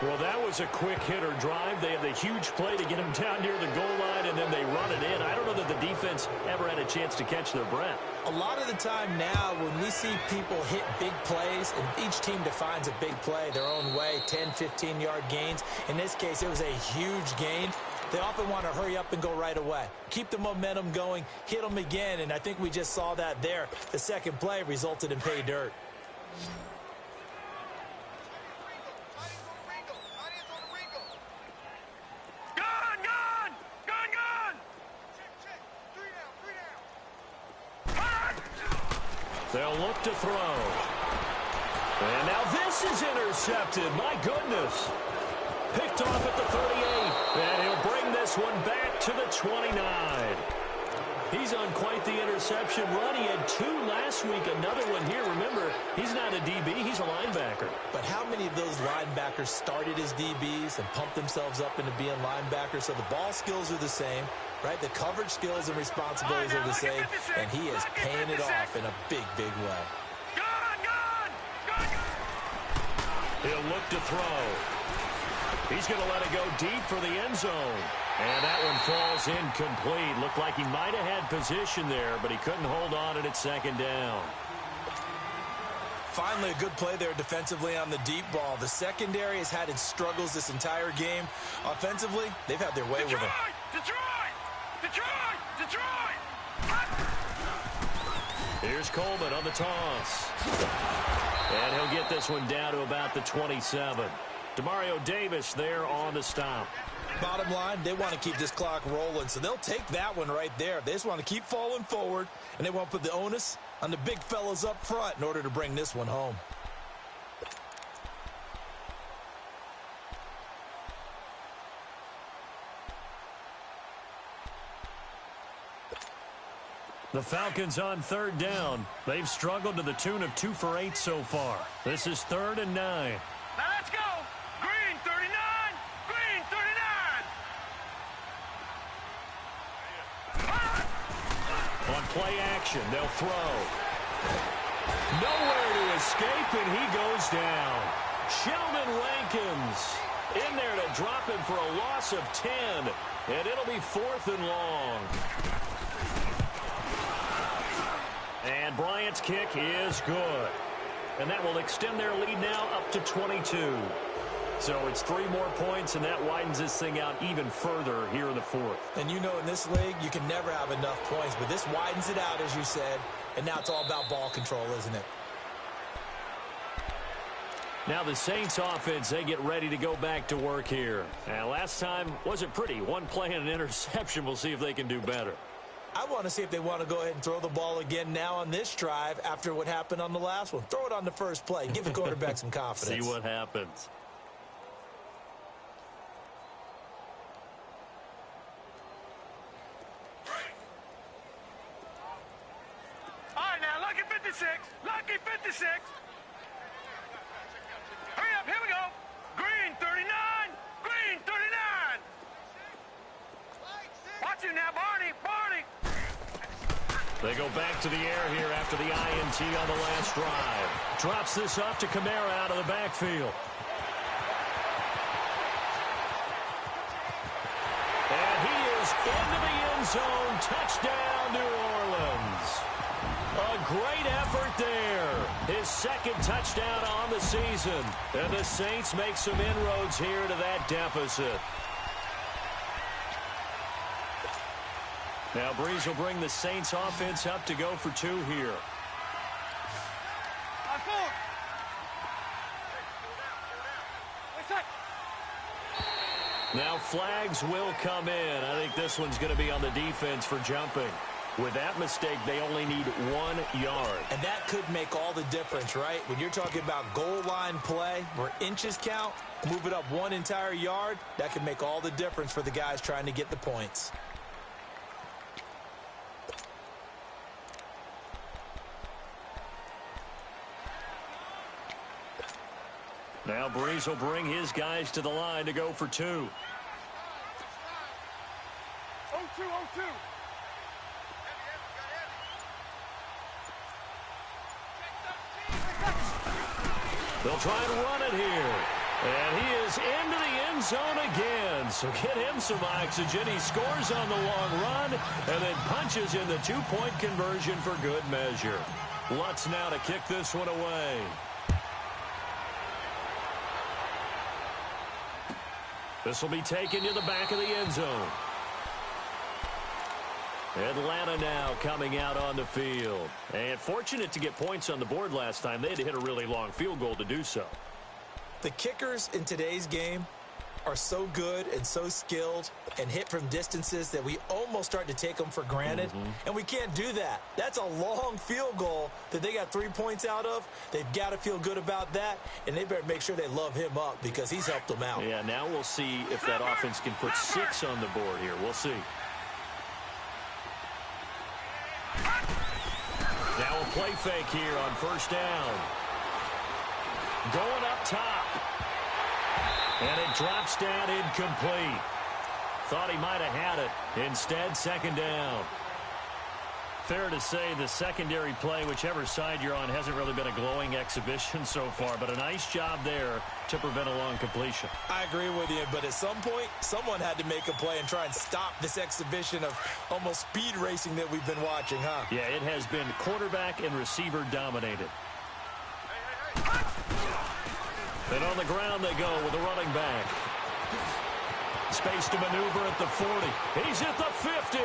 Well, that was a quick hitter drive. They had the huge play to get him down near the goal line, and then they run it in. I don't know that the defense ever had a chance to catch their breath. A lot of the time now when we see people hit big plays, and each team defines a big play their own way, 10, 15-yard gains. In this case, it was a huge gain. They often want to hurry up and go right away. Keep the momentum going, hit them again, and I think we just saw that there. The second play resulted in pay dirt. They'll look to throw. And now this is intercepted. My goodness. Picked off at the 38. And he'll bring this one back to the 29. He's on quite the interception run. He had 2 last week. Another one here. Remember, he's not a DB. He's a linebacker. But how many of those linebackers started as DBs and pumped themselves up into being linebackers? So the ball skills are the same, right? The coverage skills and responsibilities are the same. And he is paying it off in a big, big way. He'll look to throw. He's going to let it go deep for the end zone. And that one falls incomplete. Looked like he might have had position there, but he couldn't hold on at 2nd down. Finally, a good play there defensively on the deep ball. The secondary has had its struggles this entire game. Offensively, they've had their way with him. Detroit! Here's Coleman on the toss. And he'll get this one down to about the 27. Demario Davis there on the stop. Bottom line, they want to keep this clock rolling, so they'll take that one right there. They just want to keep falling forward, and they want to put the onus on the big fellas up front in order to bring this one home. The Falcons on 3rd down. They've struggled to the tune of 2 for 8 so far. This is 3rd and 9. Now let's go. Green 39. Green 39. On play action, they'll throw. Nowhere to escape, and he goes down. Sheldon Rankins in there to drop him for a loss of 10. And it'll be 4th and long. And Bryant's kick is good. And that will extend their lead now up to 22. So it's 3 more points, and that widens this thing out even further here in the fourth. And you know, in this league, you can never have enough points, but this widens it out, as you said, and now it's all about ball control, isn't it? Now the Saints offense, they get ready to go back to work here. And last time wasn't pretty. 1 play and an interception. We'll see if they can do better. I want to see if they want to go ahead and throw the ball again now on this drive after what happened on the last one. Throw it on the first play. Give the quarterback some confidence. See what happens. All right, now, lucky 56. Lucky 56. Hurry up, here we go. Green 39. Green 39. Watch it now, Barney. Barney. They go back to the air here after the INT on the last drive. Drops this off to Kamara out of the backfield. And he is into the end zone. Touchdown, New Orleans. A great effort there. His second touchdown on the season. And the Saints make some inroads here to that deficit. Now Breeze will bring the Saints offense up to go for 2 here. On 4. Wait a sec. Now flags will come in. I think this one's going to be on the defense for jumping. With that mistake, they only need 1 yard. And that could make all the difference, right? When you're talking about goal line play where inches count, move it up 1 entire yard, that could make all the difference for the guys trying to get the points. Now Breeze will bring his guys to the line to go for 2. 0-2, 0-2. They'll try and run it here. And he is into the end zone again. So get him some oxygen. He scores on the long run and then punches in the 2-point conversion for good measure. Lutz now to kick this one away. This will be taken to the back of the end zone. Atlanta now coming out on the field. And fortunate to get points on the board last time. They had to hit a really long field goal to do so. The kickers in today's game are so good and so skilled and hit from distances that we almost start to take them for granted. And we can't do that. That's a long field goal that they got 3 points out of. They've got to feel good about that, and they better make sure they love him up because he's helped them out. Yeah, now we'll see if that offense can put 6 on the board here. We'll see. Now a play fake here on first down. Going up top. And it drops down incomplete. Thought he might have had it. Instead, second down. Fair to say the secondary play, whichever side you're on, hasn't really been a glowing exhibition so far, but a nice job there to prevent a long completion. I agree with you, but at some point, someone had to make a play and try and stop this exhibition of almost speed racing that we've been watching, huh? Yeah, it has been quarterback and receiver dominated. And on the ground they go with the running back. Space to maneuver at the 40. He's at the 50.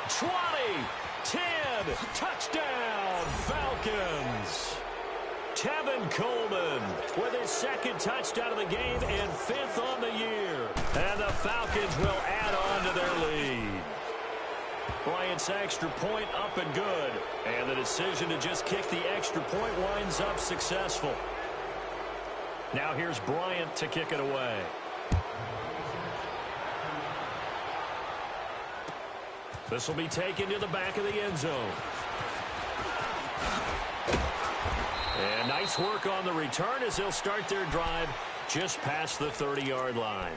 20. 10. Touchdown, Falcons. Tevin Coleman with his second touchdown of the game and 5th on the year. And the Falcons will add on to their lead. Bryant's extra point up and good. And the decision to just kick the extra point winds up successful. Now here's Bryant to kick it away. This will be taken to the back of the end zone. And nice work on the return as they'll start their drive just past the 30-yard line.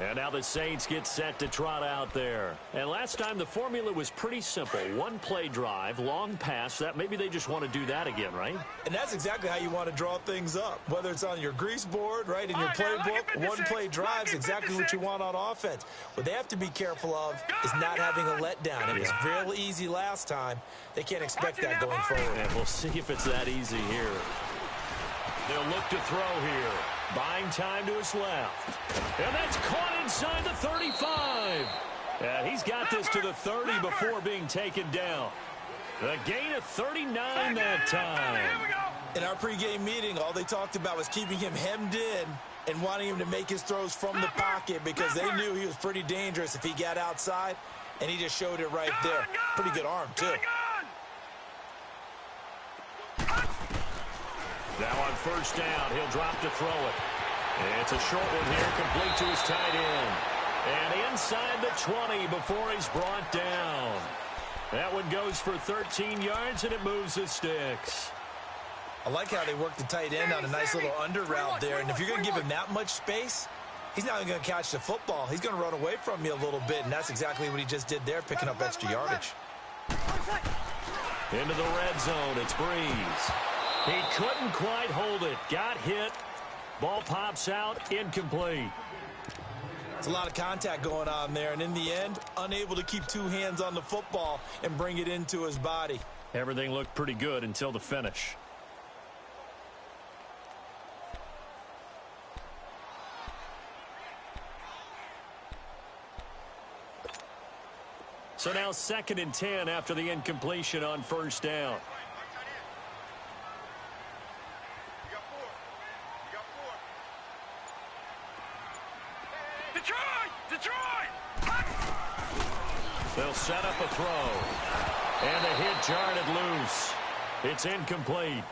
And now the Saints get set to trot out there. And last time the formula was pretty simple. 1-play drive, long pass. That maybe they just want to do that again, right? And that's exactly how you want to draw things up. Whether it's on your grease board, right, in your playbook, 1-play drive is exactly what you want on offense. What they have to be careful of is not having a letdown. It was real easy last time. They can't expect that going forward. And we'll see if it's that easy here. They'll look to throw here. Buying time to his left. And that's caught inside the 35. And he's got this to the 30 before being taken down. A gain of 39 that time. In our pregame meeting, all they talked about was keeping him hemmed in and wanting him to make his throws from the pocket because they knew he was pretty dangerous if he got outside, and he just showed it right there. Pretty good arm, too. Now on first down, he'll drop to throw it. It's a short one here, complete to his tight end. And inside the 20 before he's brought down. That one goes for 13 yards, and it moves the sticks. I like how they work the tight end on a nice little under route there. And if you're going to give him that much space, he's not even going to catch the football. He's going to run away from you a little bit, and that's exactly what he just did there, picking up extra yardage. Into the red zone, it's Breeze. He couldn't quite hold it. Got hit. Ball pops out, incomplete. It's a lot of contact going on there, and in the end, unable to keep two hands on the football and bring it into his body. Everything looked pretty good until the finish. So now 2nd and 10 after the incompletion on first down. They'll set up a throw. And a hit jarred loose. It's incomplete.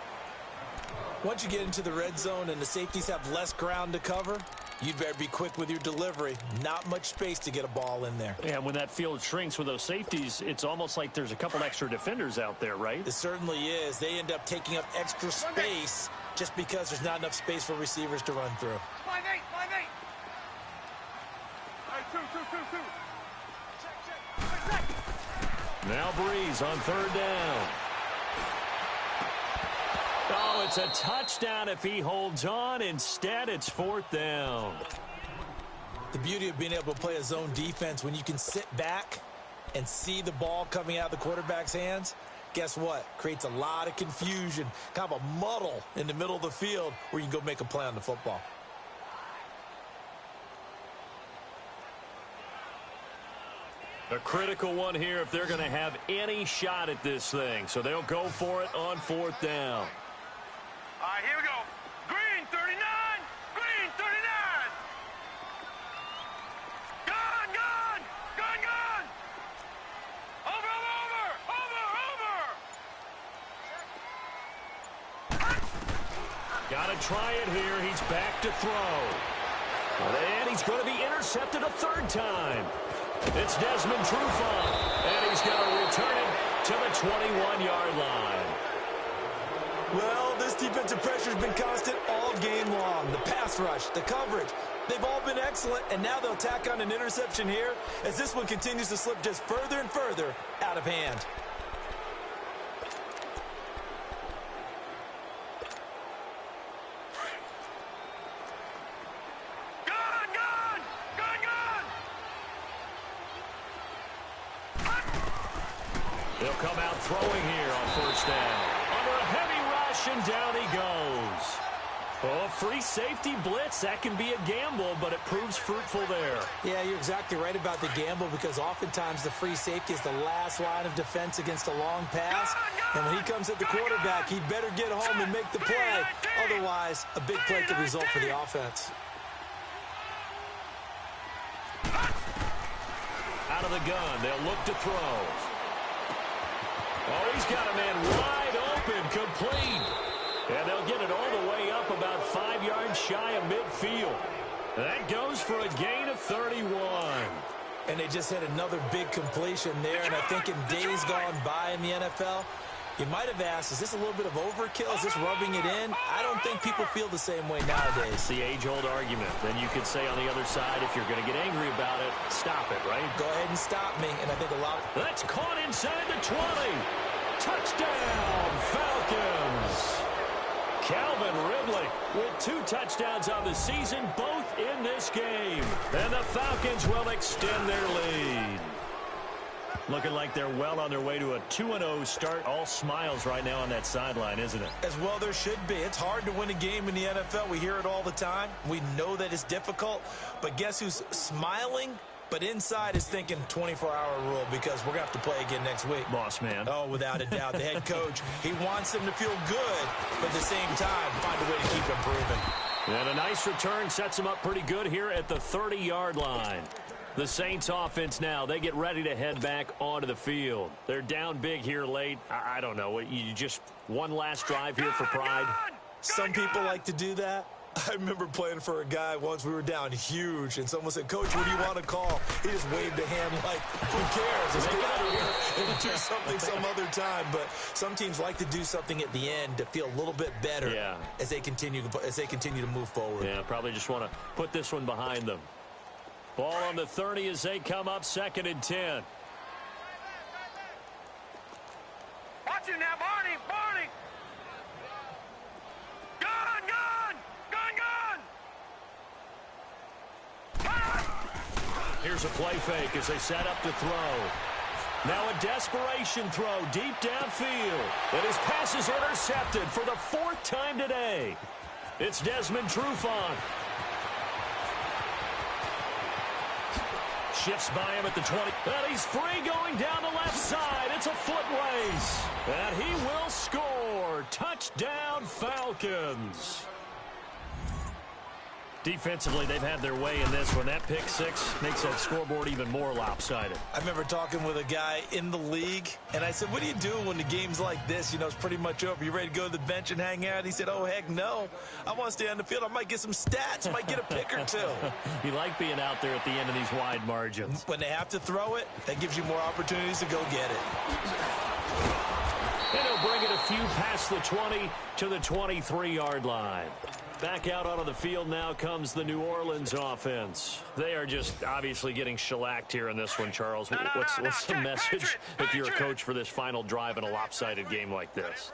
Once you get into the red zone and the safeties have less ground to cover, you'd better be quick with your delivery. Not much space to get a ball in there. And when that field shrinks with those safeties, it's almost like there's a couple extra defenders out there, right? It certainly is. They end up taking up extra space just because there's not enough space for receivers to run through. 5-8, 5-8. All right, 2. Check. Now Breeze on third down. Oh, it's a touchdown if he holds on. Instead, it's 4th down. The beauty of being able to play a zone defense when you can sit back and see the ball coming out of the quarterback's hands, guess what? Creates a lot of confusion, kind of a muddle in the middle of the field where you can go make a play on the football. A critical one here if they're going to have any shot at this thing. So they'll go for it on 4th down. All right, here we go. Green 39. Green 39. Gun. Over. Got to try it here. He's back to throw. And he's going to be intercepted a 3rd time. It's Desmond Trufant, and he's going to return it to the 21-yard line. Well, this defensive pressure has been constant all game long. The pass rush, the coverage, they've all been excellent, and now they'll tack on an interception here as this one continues to slip just further and further out of hand. They'll come out throwing here on first down. Under a heavy rush, and down he goes. Oh, free safety blitz, that can be a gamble, but it proves fruitful there. Yeah, you're exactly right about the gamble because oftentimes the free safety is the last line of defense against a long pass. And when he comes at the quarterback, he'd better get home and make the play. Otherwise, a big play could result for the offense. Out of the gun, they'll look to throw. Oh, he's got a man wide open, complete. And they'll get it all the way up about 5 yards shy of midfield. That goes for a gain of 31. And they just had another big completion there. And I think in days gone by in the NFL, you might have asked, is this a little bit of overkill? Is this rubbing it in? I don't think people feel the same way nowadays. It's the age-old argument. Then you could say on the other side, if you're going to get angry about it, stop it, right? Go ahead and stop me. And I think a lot of... That's caught inside the 20. Touchdown, Falcons. Calvin Ridley with 2 touchdowns on the season, both in this game. And the Falcons will extend their lead. Looking like they're well on their way to a 2-0 start. All smiles right now on that sideline, isn't it? As well there should be. It's hard to win a game in the NFL. We hear it all the time. We know that it's difficult. But guess who's smiling? But inside is thinking 24-hour rule because we're going to have to play again next week. Boss man. Oh, without a doubt. The head coach, he wants them to feel good, but at the same time, find a way to keep improving. And a nice return sets them up pretty good here at the 30-yard line. The Saints offense now, they get ready to head back onto the field. They're down big here late. I don't know. You just one last drive here for pride. Some people like to do that. I remember playing for a guy once. We were down huge, and someone said, "Coach, what do you want to call?" He just waved a hand like, "Who cares? Let's get out of here and do something some other time." But some teams like to do something at the end to feel a little bit better as they continue to move forward. Yeah, probably just want to put this one behind them. Ball on the 30 as they come up 2nd and 10. Watch it now, Barney, Barney. Gun. Here's a play fake as they set up to throw. Now a desperation throw deep downfield. And his pass is intercepted for the 4th time today. It's Desmond Trufant. Shifts by him at the 20. And he's free going down the left side. It's a foot race. And he will score. Touchdown, Falcons. Defensively, they've had their way in this one. That pick six makes that scoreboard even more lopsided. I remember talking with a guy in the league, and I said, "What do you do when the game's like this? You know, it's pretty much over. You ready to go to the bench and hang out?" He said, "Oh, heck no. I want to stay on the field. I might get some stats. I might get a pick or two." You like being out there at the end of these wide margins. When they have to throw it, that gives you more opportunities to go get it. And he'll bring it a few past the 20 to the 23-yard line. Back out onto the field now comes the New Orleans offense. They are just obviously getting shellacked here in this one, Charles. What's the message if you're a coach for this final drive in a lopsided game like this?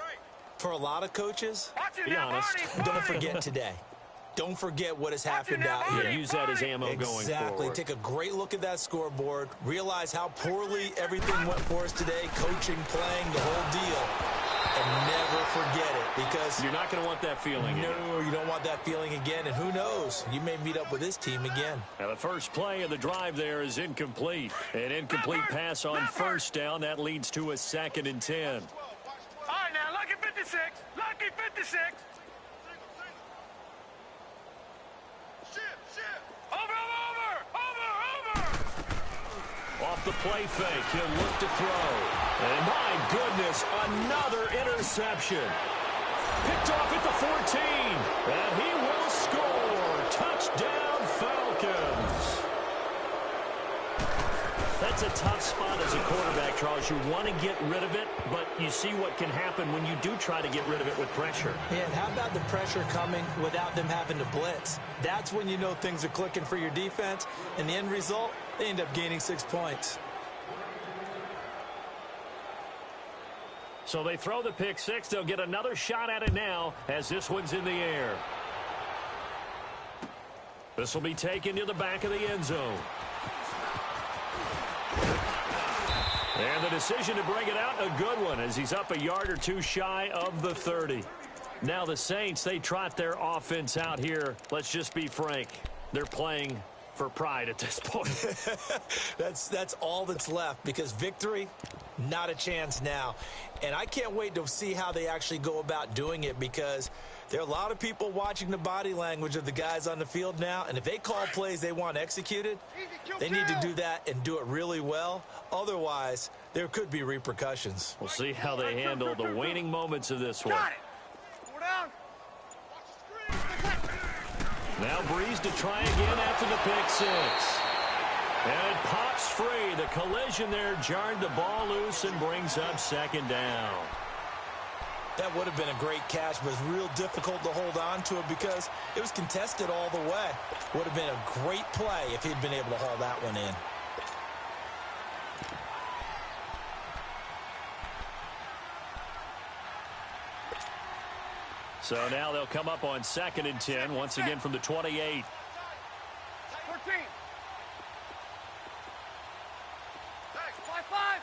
For a lot of coaches, be honest, don't forget today. Don't forget what has happened out here. Use that as ammo going forward. Exactly. Take a great look at that scoreboard. Realize how poorly everything went for us today. Coaching, playing, the whole deal. And never forget it, because you're not going to want that feeling again. No, you don't want that feeling again. And who knows? You may meet up with this team again. Now the first play of the drive there is incomplete. An incomplete pass on first down. That leads to a 2nd and 10. All right, now, lucky 56. Lucky 56. Off the play fake, he'll look to throw. And my goodness, another interception. Picked off at the 14. And he will score. Touchdown, Falcons. That's a tough spot as a quarterback, Charles. You want to get rid of it, but you see what can happen when you do try to get rid of it with pressure. Yeah, and how about the pressure coming without them having to blitz? That's when you know things are clicking for your defense. And the end result, they end up gaining 6 points. So they throw the pick six. They'll get another shot at it now as this one's in the air. This will be taken to the back of the end zone. And the decision to bring it out, a good one, as he's up a yard or two shy of the 30. Now the Saints, they trot their offense out here. Let's just be frank. They're playing for pride at this point. That's all that's left, because victory, not a chance now. And I can't wait to see how they actually go about doing it, because there are a lot of people watching the body language of the guys on the field now, and if they call plays they want executed, they need to do that and do it really well. Otherwise, there could be repercussions. We'll see how they handle the waning moments of this one. Now Breeze to try again after the pick six. And it pops free. The collision there jarred the ball loose and brings up 2nd down. That would have been a great catch, but it's real difficult to hold on to it because it was contested all the way. Would have been a great play if he'd been able to haul that one in. So now they'll come up on 2nd and 10, once again from the 28. 14. 5-5.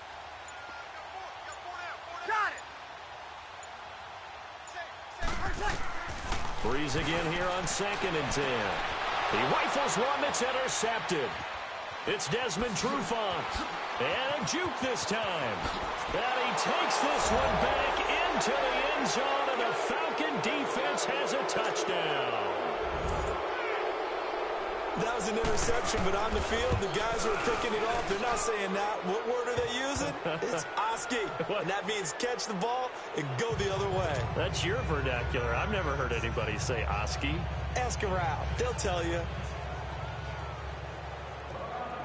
Breeze again here on 2nd and 10. He rifles one that's intercepted. It's Desmond Trufant. And a juke this time. And he takes this one back into the end zone, and the Falcon defense has a touchdown. That was an interception, but on the field, the guys who are picking it off, they're not saying that. What word are they using? It's Oski. And that means catch the ball and go the other way. That's your vernacular. I've never heard anybody say Oski. Ask around. They'll tell you.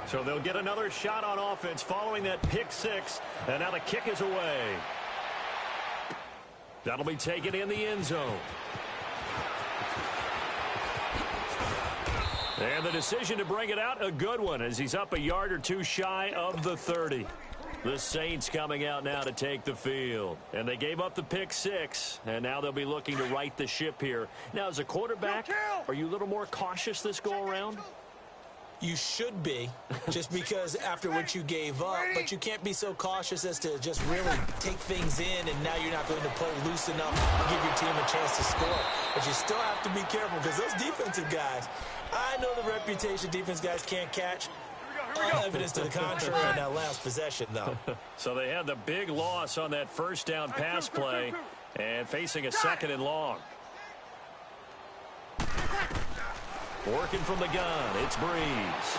So they'll get another shot on offense following that pick six. And now the kick is away. That'll be taken in the end zone. And the decision to bring it out, a good one, as he's up a yard or two shy of the 30. The Saints coming out now to take the field. And they gave up the pick six, and now they'll be looking to right the ship here. Now, as a quarterback, are you a little more cautious this go-around? You should be, just because after what you gave up, but you can't be so cautious as to just really take things in, and now you're not going to play loose enough to give your team a chance to score. But you still have to be careful, because those defensive guys, I know the reputation defense guys can't catch. Evidence to the contrary on that last possession, though. So they had the big loss on that first down pass play, and facing a 2nd and long. Working from the gun, it's Breeze.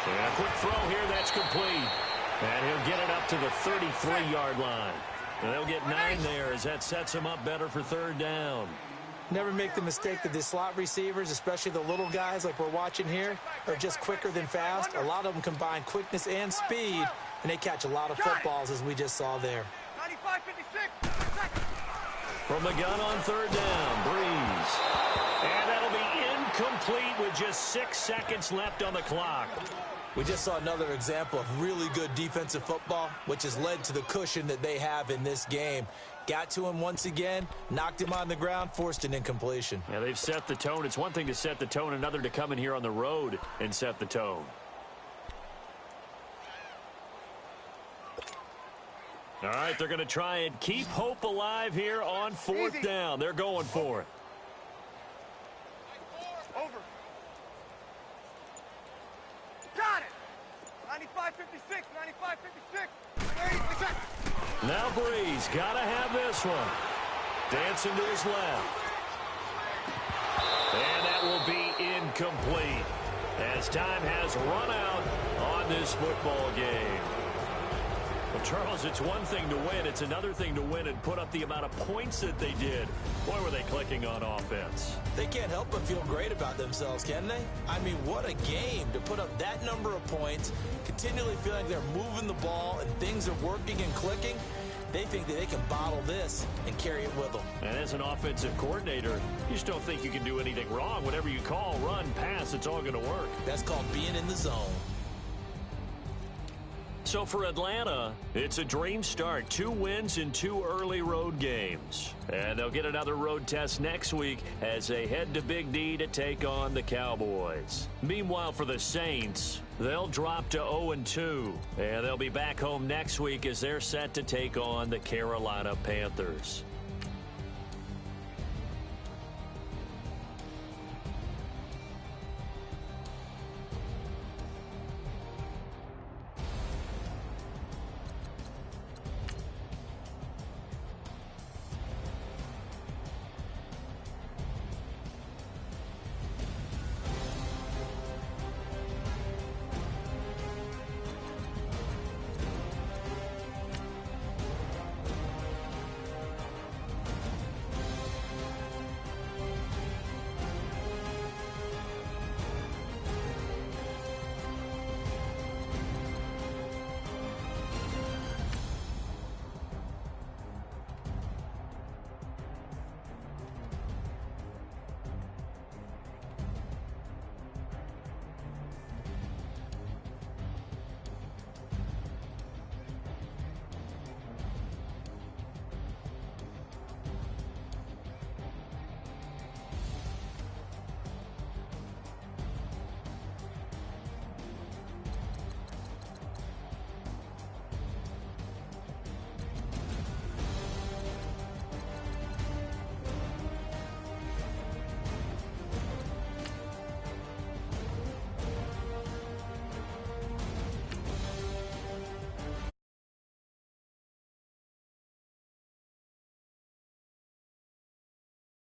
And a quick throw here, that's complete. And he'll get it up to the 33-yard line. And they'll get 9 there as that sets him up better for 3rd down. Never make the mistake that the slot receivers, especially the little guys like we're watching here, are just quicker than fast. A lot of them combine quickness and speed, and they catch a lot of footballs, as we just saw there. 95-56. From the gun on 3rd down, Breeze. And that'll be incomplete with just 6 seconds left on the clock. We just saw another example of really good defensive football, which has led to the cushion that they have in this game. Got to him once again, knocked him on the ground, forced an incompletion. Yeah, they've set the tone. It's one thing to set the tone, another to come in here on the road and set the tone. All right, they're going to try and keep hope alive here on 4th down. They're going for it. Over. Got it. 95-56. 95-56. Now Breeze got to have this one. Dancing to his left. And that will be incomplete as time has run out on this football game. Well, Charles, it's one thing to win. It's another thing to win and put up the amount of points that they did. Boy, were they clicking on offense. They can't help but feel great about themselves, can they? I mean, what a game to put up that number of points, continually feeling they're moving the ball and things are working and clicking. They think that they can bottle this and carry it with them. And as an offensive coordinator, you just don't think you can do anything wrong. Whatever you call, run, pass, it's all going to work. That's called being in the zone. So for Atlanta, it's a dream start. 2 wins in 2 early road games. And they'll get another road test next week as they head to Big D to take on the Cowboys. Meanwhile, for the Saints, they'll drop to 0-2. And they'll be back home next week as they're set to take on the Carolina Panthers.